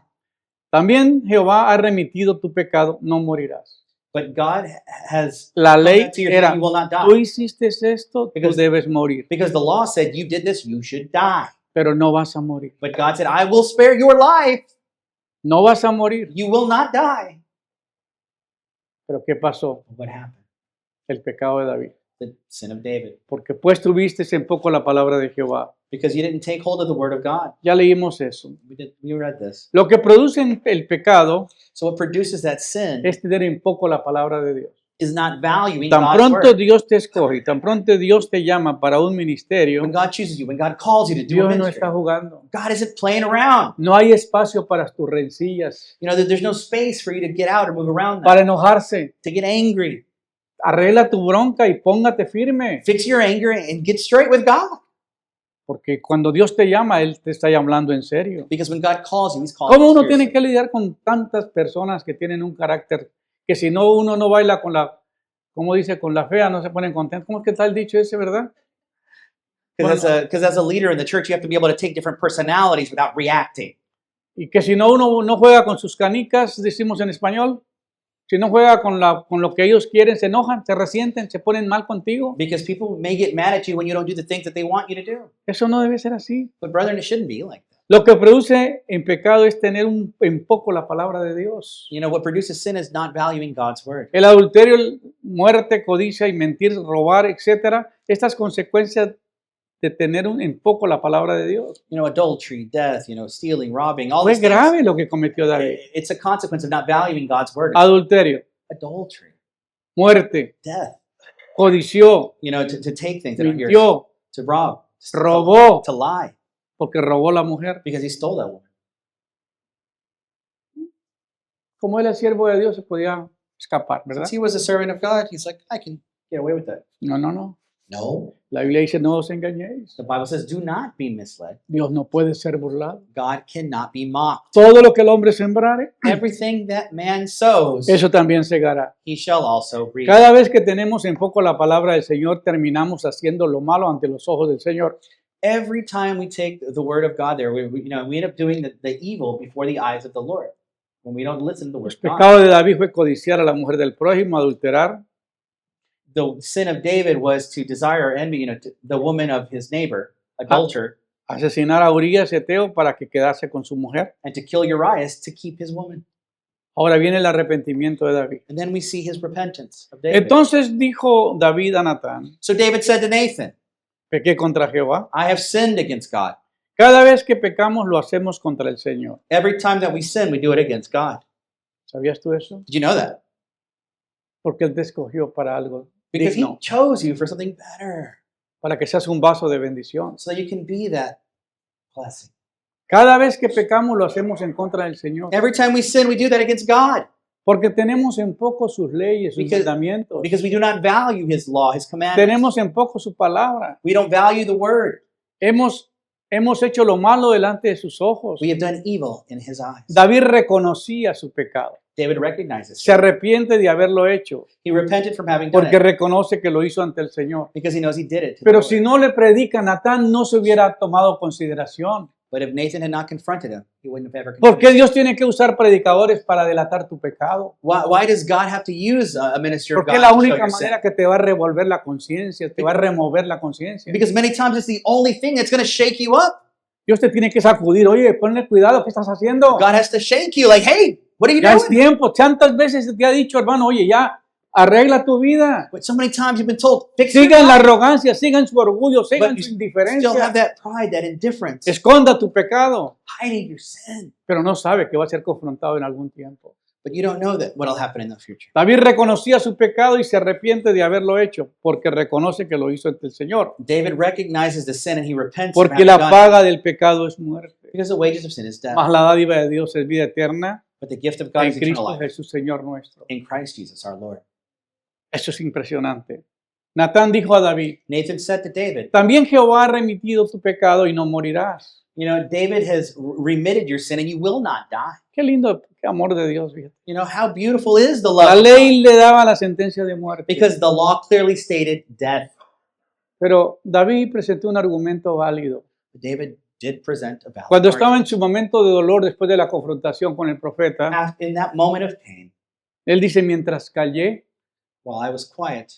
También Jehová ha remitido tu pecado, no morirás. But God has La come ley to your era, you will not tú die. hiciste esto, tú Because- debes morir, Because the law said you did this, you should die. pero no vas a morir. But God said, I will spare your life. No vas a morir. You will not die. Pero ¿qué pasó? What happened? El pecado de David. The sin of David. Porque pues tuviste en poco la palabra de Jehová. Because you didn't take hold of the word of God. Ya leímos eso. We read this. Lo que produce el pecado So what produces that sin es tener en poco la palabra de Dios. is not valuing Tan God's pronto word. Dios te escoge, tan pronto Dios te llama para un ministerio, When God chooses you, when God calls you to do a Dios no ministry, está jugando. God isn't playing around. No hay espacio para tus rencillas, There's no space for you to get out or move around that, para enojarse. to get angry. Arregla tu bronca y póngate firme. Fix your anger and get straight with God. Porque cuando Dios te llama, Él te está hablando en serio. Because when God calls you, He's calling ¿Cómo you uno tiene seriously. que lidiar con tantas personas que tienen un carácter que si no uno no baila con la, como dice, con la fea, no se ponen contentos? ¿Cómo es que está el dicho ese, verdad? Because as a leader in the church, you have to be able to take different personalities without reacting. Y que si no uno no juega con sus canicas, decimos en español, si no juega con lo que ellos quieren, se enojan, se resienten, se ponen mal contigo. Because people may get mad at you when you don't do the things that they want you to do. Eso no debe ser así. But brethren, it shouldn't be like that. Lo que produce en pecado es tener en poco la palabra de Dios. What produces sin is not valuing God's word. El adulterio, muerte, codicia y mentir, robar, etcétera, estas consecuencias de tener en poco la palabra de Dios. Adultery, death, stealing, robbing, all Fue these things. grave lo que cometió David. It's a consequence of not valuing God's word. Adulterio, Adultery, muerte, death, codició, to take things that are yours, mintió, to rob, to robó, to lie, porque robó la mujer. because he stole that woman. Como él es siervo de Dios, se podía escapar, ¿verdad? Since he was a servant of God, he's like, I can get away with that. No, no, no. No. La Biblia dice, no os engañéis. The Bible says, do not be misled. Dios no puede ser burlado. God cannot be mocked. Todo lo que el hombre sembrare, Everything that man sows, eso también segará. he shall also reap. Cada vez que tenemos en poco la palabra del Señor, terminamos haciendo lo malo ante los ojos del Señor. Every time we take the word of God there, we end up doing the evil before the eyes of the Lord. When we don't listen to the word El of God. pecado de David fue codiciar a la mujer del prójimo, adulterar. The sin of David was to desire or envy, the woman of his neighbor, adulterer, Asesinar a Urías Eteo para que quedase con su mujer. and to kill Uriah to keep his woman. Ahora viene el arrepentimiento de David. And then we see his repentance of David. Entonces dijo David a Natán, So David said to Nathan, pequé contra Jehová. I have sinned against God. Cada vez que pecamos lo hacemos contra el Señor. Every time that we sin, we do it against God. ¿Sabías tú eso? Did you know that? Porque Él te escogió para algo Because digno, he chose you for something better, para que seas un vaso de bendición. so that you can be that blessing. Cada vez que pecamos lo hacemos en contra del Señor. Every time we sin, we do that against God. Porque tenemos en poco sus leyes, sus Because- mandamientos. Because we do not value his law, his commandments. Tenemos en poco su palabra. We don't value the word. Hemos hecho lo malo delante de sus ojos. We have done evil in his eyes. David reconocía su pecado. David recognizes Se it. arrepiente de haberlo hecho He repented from having done porque it reconoce que lo hizo ante el Señor. because he knows he did it. To the Pero Lord. si no le predica, Natán no se hubiera tomado consideración. But if Nathan had not confronted him, he wouldn't have ever ¿Por qué confessed. Dios tiene que usar predicadores para delatar tu pecado? Why does God have to use a minister of Porque God es la to show única your sin? manera que te va a revolver la conciencia, te va a remover la conciencia. Because many times it's the only thing that's going to shake you up. Dios te tiene que sacudir. Oye, ponle cuidado, ¿qué estás haciendo? God has to shake you like, hey, what are you Ya es doing? tiempo. Tantas veces te ha dicho, hermano, oye, ya arregla tu vida. But so many times you've been told, fix your Sigan la life. arrogancia, sigan su orgullo, sigan But su you indiferencia. still have that pride, that indifference, Esconda tu pecado, hiding your sin. pero no sabe que va a ser confrontado en algún tiempo. But you don't know that what'll happen in the future. David reconocía su pecado y se arrepiente de haberlo hecho, porque reconoce que lo hizo ante el Señor. David recognizes the sin and he repents from Porque having la done it. paga del pecado es muerte. Because the wages of sin is death. Mas la dádiva de Dios es vida eterna But the gift of God en is eternal Cristo life. Jesús, Señor nuestro. In Christ Jesus our Lord. Eso es impresionante. Natán dijo a David, Nathan said to David, también Jehová ha remitido tu pecado y no morirás. David has remitted your sin and you will not die. Qué lindo, qué amor de Dios, fíjate. How beautiful is the La love of ley God? le daba la sentencia de muerte. Because the law clearly stated death. Pero David presentó un argumento válido. David did present a valid Cuando estaba en argument. su momento de dolor después de la confrontación con el profeta, In that moment of pain, él dice, mientras callé, while I was quiet,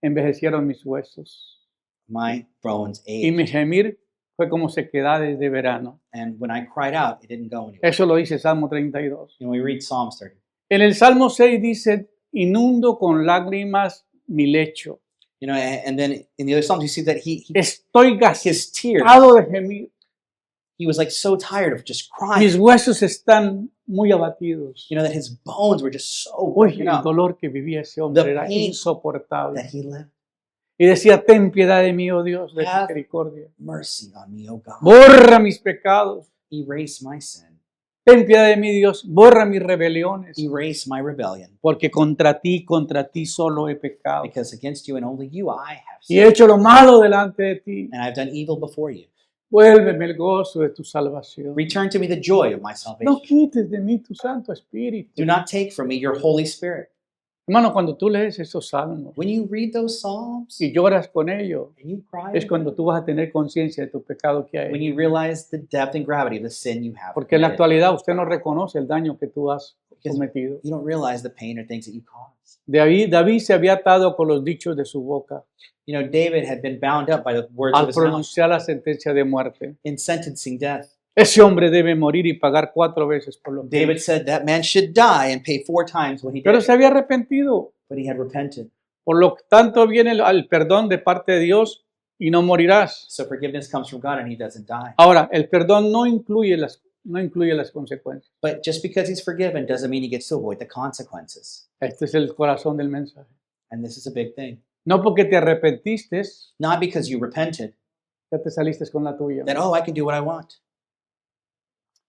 envejecieron mis huesos. my bones Y ached. mi gemir fue como sequedades de verano. And when I cried out, it didn't go anywhere. Eso lo dice Salmo 32. We read Psalms 30. En el Salmo 6 dice, inundo con lágrimas mi lecho. And then in the other Psalms, you see that Estoy his tears, gastado de gemir. he was like so tired of just Mis crying. huesos están muy abatidos. That his bones were just so Uy, broken el up dolor que vivía ese hombre The era pain insoportable. that he lived. Y decía, ten piedad de mí, oh Dios, de Have misericordia. mercy on me, O God. Borra mis pecados. Erase my sin. Ten piedad de mí, Dios. Borra mis rebeliones. Erase my rebellion. Porque contra ti solo he pecado. Because against you and only you I have Y he sinned. hecho lo malo delante de ti. And I've done evil before you. Vuélveme el gozo de tu salvación. Return to me the joy of my No salvation. quites de mí tu Santo Espíritu. Do not take from me your Holy Spirit. Hermano, cuando tú lees esos salmos When you read those Psalms y lloras con ellos, and you cry, es cuando tú vas a tener conciencia de tu pecado que when hay. you realize the depth and gravity of the sin you have Porque en la committed, actualidad usted no reconoce el daño que tú has Because cometido. you don't realize the pain or things that you cause. David se había atado con los dichos de su boca David had been bound up by the words of al his mouth pronunciar la sentencia de muerte. in sentencing death. Ese hombre debe morir y pagar 4 veces por lo que David hizo. said that man should die and pay 4 times what he Pero did, se había arrepentido. but he had repented. Por lo tanto viene el perdón de parte de Dios y no morirás. So forgiveness comes from God and he doesn't die. Ahora, el perdón no incluye las consecuencias. But just because he's forgiven doesn't mean he gets to avoid the consequences. Este es el corazón del mensaje. And this is a big thing. No porque te arrepentiste, Not because you repented ya te saliste con la tuya. that, oh, I can do what I want.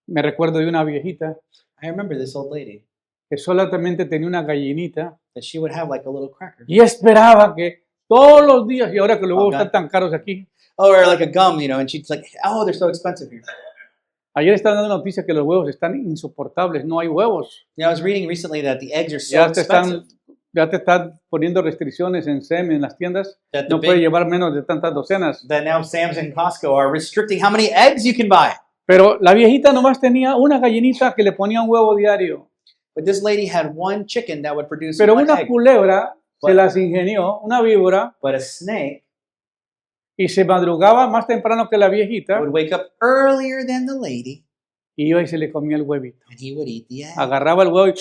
Me recuerdo de una viejita I remember this old lady que solamente tenía una gallinita that she would have like a little cracker. y esperaba que todos los días, y ahora que los Oh, huevos God. están tan caros aquí. Or like a gum, you know, and she's like, oh, they're so expensive here. Ayer estaban dando noticias que los huevos están insoportables, no hay huevos. You know, I was reading recently that the eggs are so Ya te expensive están poniendo restricciones en SEM, en las tiendas. that the No puede big, llevar menos de tantas docenas. that now Sam's and Costco are restricting how many eggs you can buy. Pero la viejita nomás tenía una gallinita que le ponía un huevo diario. But this lady had one chicken that would produce Pero one una egg. culebra se What? las ingenió, una víbora, But a snake y se madrugaba más temprano que la viejita would wake up earlier than the lady, y iba y se le comía el huevito. and he would eat the egg. Agarraba el huevo y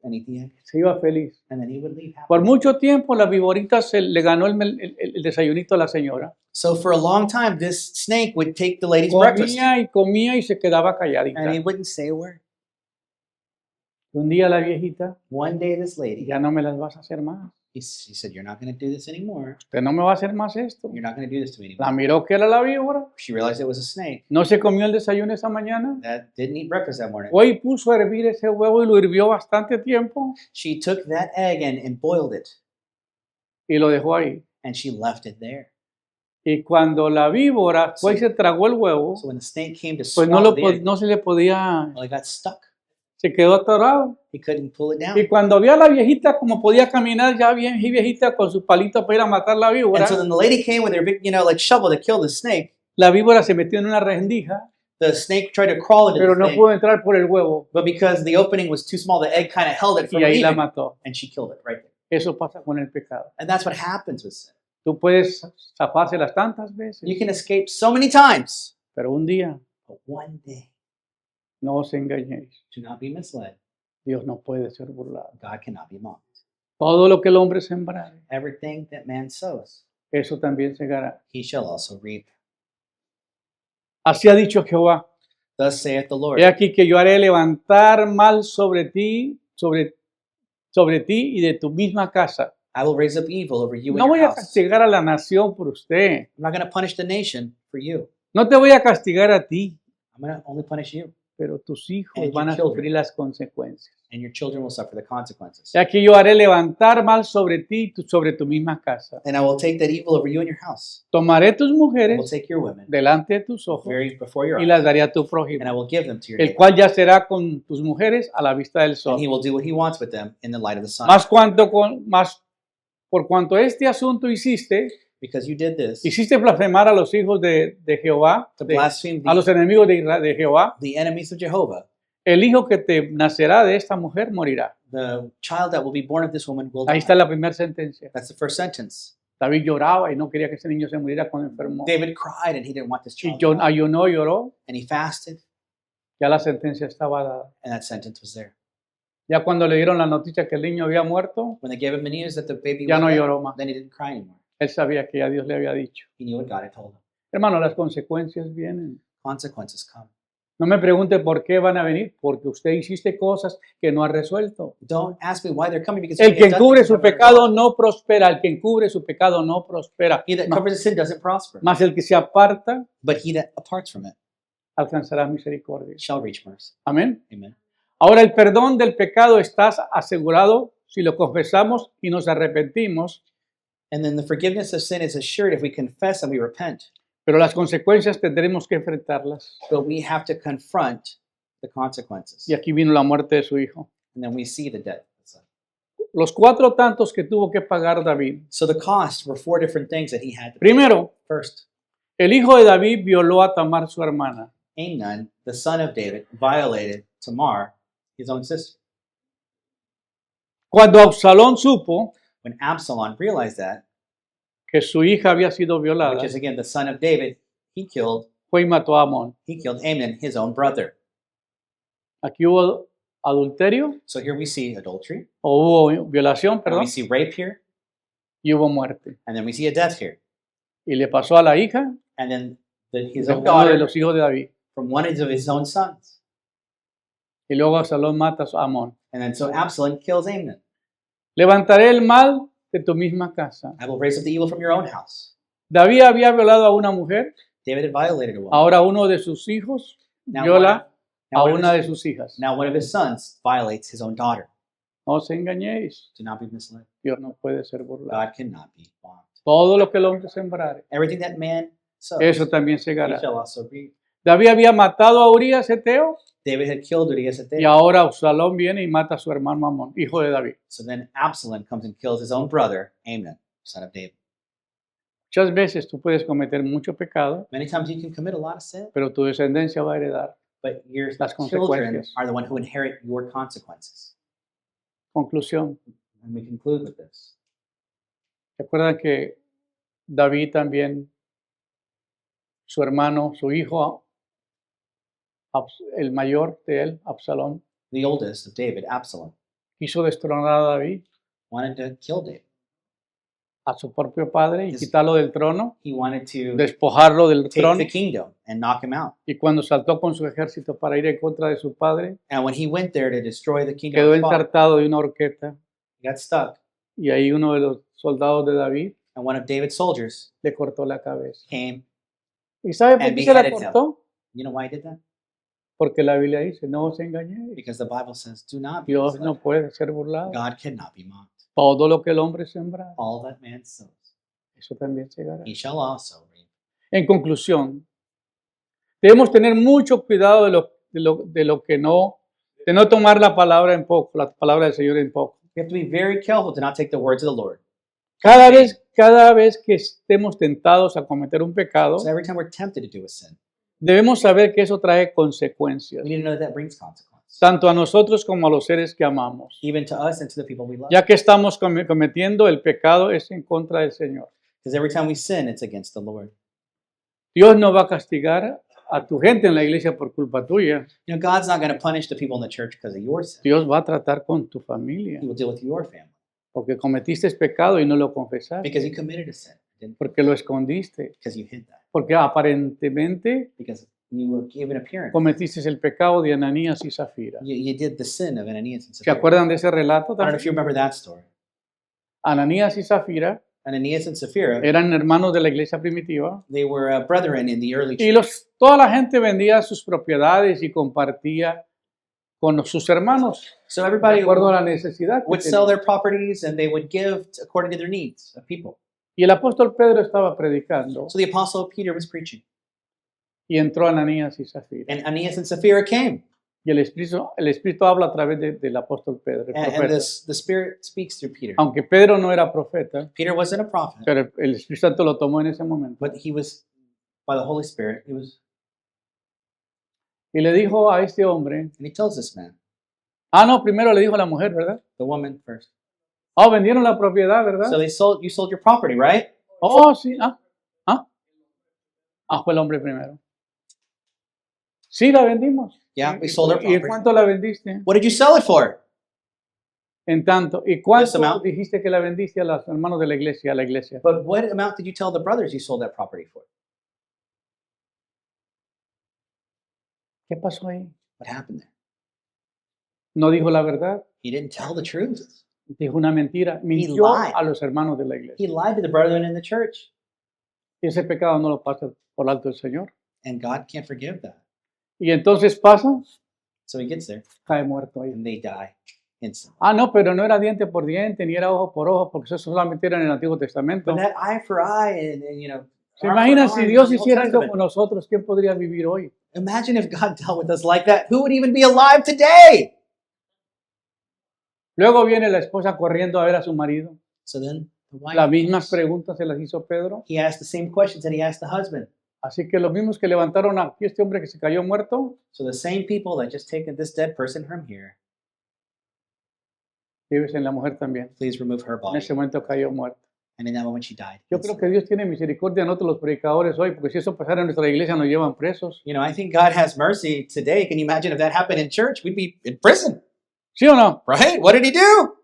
And eat the egg. se iba feliz. And then he would leave happy. Por mucho tiempo la viborita se le ganó el desayunito a la señora. So for a long time, this snake would take the lady's breakfast, Comía y se quedaba calladita. and he wouldn't say a word. Un día la viejita, One day, this lady, ya no me las vas a hacer más. he said, "You're not going to do this anymore. Usted no me va a hacer más esto. You're not going to do this to me La anymore." miró que era la víbora. She realized it was a snake No se comió el desayuno esa mañana. that didn't eat breakfast that morning. Hoy puso a hervir ese huevo y lo hirvió bastante tiempo She took that egg and boiled it, y lo dejó ahí. and she left it there. Y cuando la víbora fue y se tragó el huevo, So when the snake came to pues swallow the egg, no se le podía, well, it got stuck. se quedó atorado. He couldn't pull it down. Y cuando vio a la viejita como podía caminar ya bien y viejita con su palito para ir a matar la víbora, And so then the lady came with her big, like shovel to kill the snake. la víbora se metió en una rendija, The snake tried to crawl into pero the no thing, pudo entrar por el huevo but because the opening was too small, the egg kind of held it from y ahí la leaving, mató. and she killed it right there. Eso pasa con el pecado. And that's what happens with sin. Tú puedes zafárselas tantas veces, You can escape so many times, pero un día but one day, no os engañéis. do not be misled. Dios no puede ser burlado. God cannot be mocked. Todo lo que el hombre sembrare, Everything that man sows, eso también segará. he shall also reap. Así ha dicho Jehová. Thus saith the Lord. He aquí que yo haré levantar mal sobre ti y de tu misma casa. I will raise up evil over you No and voy your a house. castigar a la nación por usted. I'm not going to punish the nation for you. No te voy a castigar a ti, I'm going to only punish you, pero tus hijos And your van a children. sufrir las consecuencias. and your children will suffer the consequences. He aquí yo haré levantar mal sobre ti y sobre tu misma casa. And I will take that evil over you and your house. Tomaré tus I will mujeres take your women delante de tus ojos before your y eyes, las daré a tu and prójimo, I will give them to your el neighbor. cual yacerá con tus mujeres a la vista del And sol. he will do what he wants with them in the light of the sun. Más por cuanto este asunto Because you did this hiciste blasfemar a los hijos de Jehová, to blaspheme a los enemigos de Jehová, the enemies of Jehovah, el hijo que te nacerá de esta mujer morirá. the child that will be born of this woman will Ahí die. está la primera sentencia. That's the first sentence. David lloraba y no quería que ese niño se muriera cuando enfermó. David cried and he didn't want this Y child to die. ayunó, lloró, And he fasted, ya la sentencia estaba dada. and that sentence was there. Ya cuando le dieron la noticia que el niño había muerto, When they gave him the news that the baby ya was no dead, lloró más. then he didn't cry anymore. Él sabía que ya Dios le había dicho. He knew what God had told him. Hermano, las consecuencias vienen. Consequences come. No me pregunte por qué van a venir, porque usted hiciste cosas que no ha resuelto. Don't ask me why they're coming, because El you que have done encubre things su that haven't pecado resolved. no prospera. El que encubre su pecado no prospera. He that covers his sin doesn't prosper, Mas el que se aparta but he that aparts from it alcanzará misericordia. shall reach mercy. Amén. Amen. Ahora el perdón del pecado está asegurado si lo confesamos y nos arrepentimos, And then the forgiveness of sin is assured if we confess and we repent. pero las consecuencias tendremos que enfrentarlas. But we have to confront the consequences. Y aquí vino la muerte de su hijo. And then we see the death. Los 4 tantos que tuvo que pagar David. So the cost were 4 different things that he had to pay. Primero, First, el hijo de David violó a Tamar, su hermana. Amnon, the son of David, violated Tamar, his own sister. Cuando Absalón supo When Absalom realized that, que su hija había sido violada, which is again the son of David, he killed fue y mató a Amón. Amnon, his own brother. Aquí hubo adulterio, So here we see adultery, o hubo violación, and perdón, we see rape here, y hubo muerte. and then we see a death here. Y le pasó a la hija And then his de own uno de daughter los hijos de David. from one of his own sons. Y luego Absalón mata a Amón. And then so Absalom kills Amnon. Levantaré el mal de tu misma casa. I will raise up the evil from your own house. David había violado a una mujer, David had violated a woman. ahora uno de sus hijos Now viola now a one of una de his- sus hijas. Now one of his sons violates his own daughter. No os engañéis. Do not be misled. Dios no puede ser burlado. God cannot be mocked. Todo lo que el hombre sembrare, Everything that man sows, eso también he segará. shall also reap. David había matado a Urías Eteo David had killed Urias at y David. ahora Absalón viene y mata a su hermano Amón, hijo de David. So then Absalom comes and kills his own brother, Amnon, son of David. Muchas veces tú puedes cometer mucho pecado, Many times you can commit a lot of sin, pero tu descendencia va a heredar but your las children consecuencias. are the one who inherit your consequences. Conclusión. And we conclude with this. Recuerda que David también, su hermano, su hijo, el mayor de él, Absalón, The oldest of David, Absalom, quiso destronar a David, wanted to kill David. a su propio padre, y quitarlo del trono, He wanted to despojarlo del take trono. the kingdom and knock him out. Y cuando saltó con su ejército para ir en contra de su padre, And when he went there to destroy the kingdom quedó of his father, ensartado de una horqueta. he got stuck. Y ahí uno de los soldados de David And one of David's soldiers le cortó la cabeza. came. ¿Y sabe por And qué se la beheaded him. cortó? You know why he did that? Porque la Biblia dice, no os engañéis. Because the Bible says, do not be Dios misled. no puede ser burlado. God cannot be mocked. Todo lo que el hombre sembra, All that man sows, eso también llegará. he shall also reap. En conclusión, debemos tener mucho cuidado de lo que no, de no tomar la palabra en poco, la palabra del Señor en poco. We have to be very careful to not take the words of the Lord. Cada vez que estemos tentados a cometer un pecado, So every time we're tempted to do a sin, debemos saber que eso trae consecuencias, we need to know that brings consequence, tanto a nosotros como a los seres que amamos. even to us and to the people we love. Ya que estamos cometiendo el pecado, es en contra del Señor. Because every time we sin, it's against the Lord. Dios no va a castigar a tu gente en la iglesia por culpa tuya. You know, God's not going to punish the people in the church because of your sin. Dios va a tratar con tu familia, He will deal with your family porque cometiste pecado y no lo confesaste, because you committed a sin, didn't porque lo escondiste, because you hid that, porque aparentemente because you gave an appearance. cometiste el pecado de Ananías y Zafira. You did the sin of Ananias and ¿Se Sapphira. acuerdan de ese relato I don't know if también? you remember that story. Ananías y Zafira Ananias and Sapphira, eran hermanos de la iglesia primitiva they were brethren in the early y church. toda la gente vendía sus propiedades y compartía con sus hermanos So de everybody acuerdo a la necesidad que would sell tenían. their properties and they would give according to their needs of people. Y el apóstol Pedro estaba predicando So the apostle Peter was preaching, y entró Ananías y Zafira. and Ananias and Sapphira came, Y el Espíritu habla a través del apóstol Pedro, el and profeta. the Spirit speaks through Peter. Aunque Pedro no era profeta, Peter wasn't a prophet, pero el Espíritu Santo lo tomó en ese momento. but he was, by the Holy Spirit, he was, Y le dijo a este hombre, and he tells this man, no, primero le dijo a la mujer, ¿verdad? the woman first. Vendieron la propiedad, ¿verdad? So you sold your property, right? Sí, fue el hombre primero. Sí, la vendimos. Yeah, we sold our ¿Y en property. cuánto la vendiste? What did you sell it for? En tanto. ¿Y This cuánto amount. dijiste que la vendiste a los hermanos de la iglesia, a la iglesia? But what amount did you tell the brothers you sold that property for? ¿Qué pasó ahí? What happened there? No dijo la verdad, He didn't tell the truth. dijo una mentira. Mintió lied. a los hermanos de la He iglesia. lied to the brethren in the church, Y ese pecado no lo pasa por alto el Señor. and God can't forgive that. Y entonces pasa, So he gets there, cae muerto ahí. and they die instantly. No, pero no era diente por diente, ni era ojo por ojo, porque eso solamente era en el Antiguo Testamento. But that eye for eye, and you know, ¿Se arm for imaginan arm si in Dios the Old hiciera eso Testament. con nosotros? ¿Quién podría vivir hoy? Imagine if God dealt with us like that. Who would even be alive today? Luego viene la esposa corriendo a ver a su marido. So then the wife, Las mismas preguntas se las hizo Pedro. he asked the same questions that he asked the husband. Así que los mismos que levantaron aquí este hombre que se cayó muerto, So the same people that just taken this dead person from here, llévese en la mujer también. please remove her En body. ese momento cayó muerto. And in that moment she died. Yo creo que Dios tiene misericordia de nosotros los predicadores hoy, porque si eso pasara en nuestra iglesia nos llevan presos. You know, I think God has mercy today. Can you imagine if that happened in church? We'd be in prison, ¿Sí o no? right? What did he do?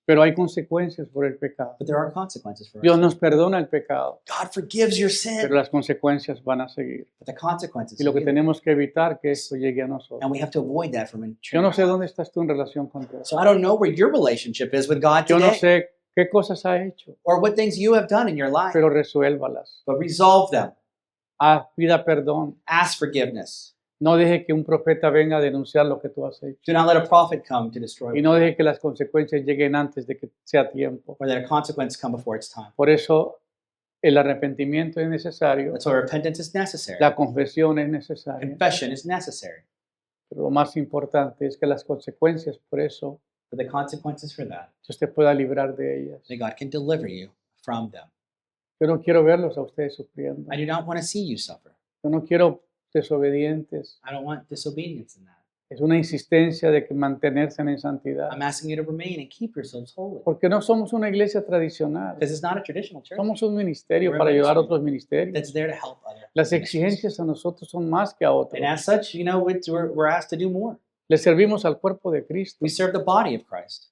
Pero hay consecuencias por el pecado. But there are consequences for us. Dios nos perdona el pecado, God forgives your pero sin, las consecuencias van a seguir. but the consequences. Y lo que are real. tenemos que evitar que esto llegue a nosotros. And we have to avoid that from Yo no sé entering. dónde estás tú en relación con Dios. So I don't know where your relationship is with God Yo no today, sé qué cosas ha hecho, or what things you have done in your life, pero resuélvalas. but resolve them. Pida perdón. Ask forgiveness. No deje que un profeta venga a denunciar lo que tú has hecho. Do not let a prophet come to destroy Y no deje que las consecuencias lleguen antes de que sea tiempo. or that a consequence come before its time. Por eso el arrepentimiento es necesario, That's why repentance is necessary. la confesión es necesaria, Confession is necessary. pero lo más importante es que las consecuencias por eso But the consequences for that, Dios te pueda librar de ellas. that God can deliver you from them. Yo no quiero verlos a ustedes sufriendo. I do not want to see you suffer. Yo no quiero desobedientes. I don't want disobedience in that. Es una insistencia de que mantenerse en santidad. I'm asking you to remain and keep yourselves holy. Porque no somos una iglesia tradicional. Because it's not a traditional church Somos un ministerio We're a para ayudar a ministry otros ministerios. that's there to help others. Las exigencias a nosotros son más que a otros. And as such, you know, we're asked to do more. Le servimos al cuerpo de Cristo. We serve the body of Christ.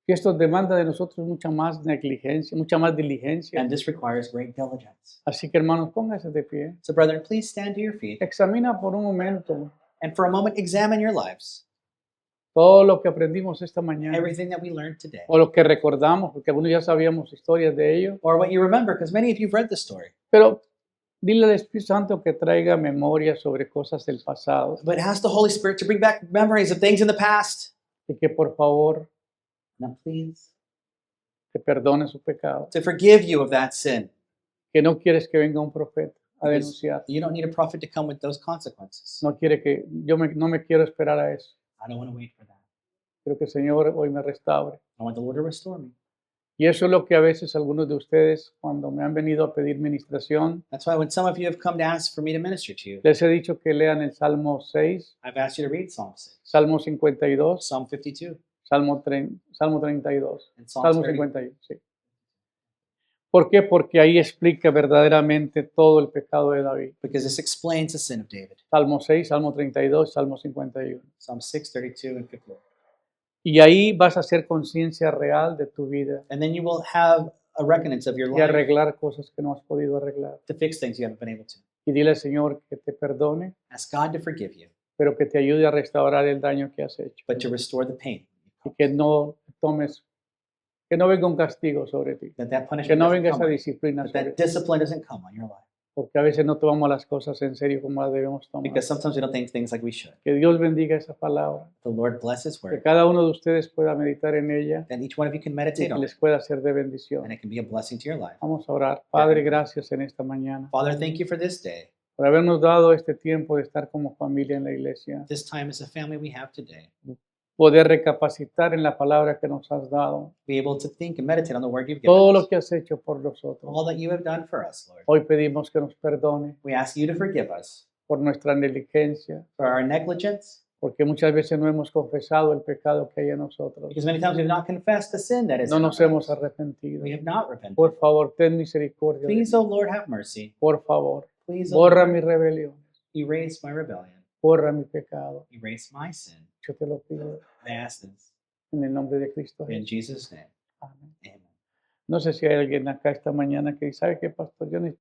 Y esto demanda de nosotros mucha más negligencia, mucha más diligencia. And this requires great diligence. Así que hermanos, pónganse de pie. So, brethren, please stand to your feet Examina por un momento and for a moment examine your lives. todo lo que aprendimos esta mañana Everything that we learned today. o lo que recordamos, porque algunos ya sabíamos historias de ello. Or what you remember, because many of you have read the story. Pero dile al Espíritu Santo que traiga memoria sobre cosas del pasado But ask the Holy Spirit to bring back memories of things in the past. y que por favor Now, please, te perdone su pecado. to forgive you of that sin. Que no quieres que venga un profeta a Because denunciar. you don't need a prophet to come with those consequences. No quiere que no me quiero esperar a eso. I don't want to wait for that. Quiero que el Señor hoy me restaure. I want the Lord to restore me. Y eso es lo que a veces algunos de ustedes, cuando me han venido a pedir ministración, That's why when some of you have come to ask for me to minister to you, les he dicho que lean el Salmo 6, I've asked you to read Psalm 6, Salmo 52, Psalm 52, Salmo 32, and Psalm Salmo 30. 51. Sí. ¿Por qué? Porque ahí explica verdaderamente todo el pecado de David. Because this explains the sin of David. Salmo 6, Salmo 32, Salmo 51. Psalm 6, 32, and 51. Y ahí vas a hacer conciencia real de tu vida And then you will have a reckonance of your y life arreglar cosas que no has podido arreglar. to fix things you haven't been able to. Y dile al Señor que te perdone, Ask God to forgive you, pero que te ayude a restaurar el daño que has hecho. but to restore the pain. Y que no tomes, que no venga un castigo sobre ti, That que punishment no doesn't venga come esa on you, disciplina that sobre that ti, discipline doesn't come on your life. porque a veces no tomamos las cosas en serio como las debemos tomar. Because sometimes we don't think things like we should. Que Dios bendiga esa palabra, The Lord bless His que word, cada uno de ustedes pueda meditar en ella that each one of you can y meditate que on it, les pueda ser de bendición. and it can be a blessing to your life. Vamos a orar. Padre, gracias en esta mañana Father, thank you for this day, por habernos dado este tiempo de estar como familia en la iglesia, this time as a family we have today. poder recapacitar en la palabra que nos has dado, Be able to think and meditate on the word you've todo given lo us, que has hecho por nosotros. all that you have done for us, Lord. Hoy pedimos que nos perdone We ask you to forgive us por nuestra negligencia, for our negligence, porque muchas veces no hemos confesado el pecado que hay en nosotros. because many times we have not confessed the sin that is No in nos our hemos lives. arrepentido. We have not repented. Por favor, ten misericordia de Please, mí. O Lord, have mercy. Por favor, Please, O borra Lord, mis rebeliones, erase my rebellion, borra mi pecado. erase my sin. Yo te lo pido I ask this en el nombre de Cristo in Jesús. Jesus' name. Amén. Amen. No sé si hay alguien acá esta mañana que dice, ¿sabe qué, pastor? Yo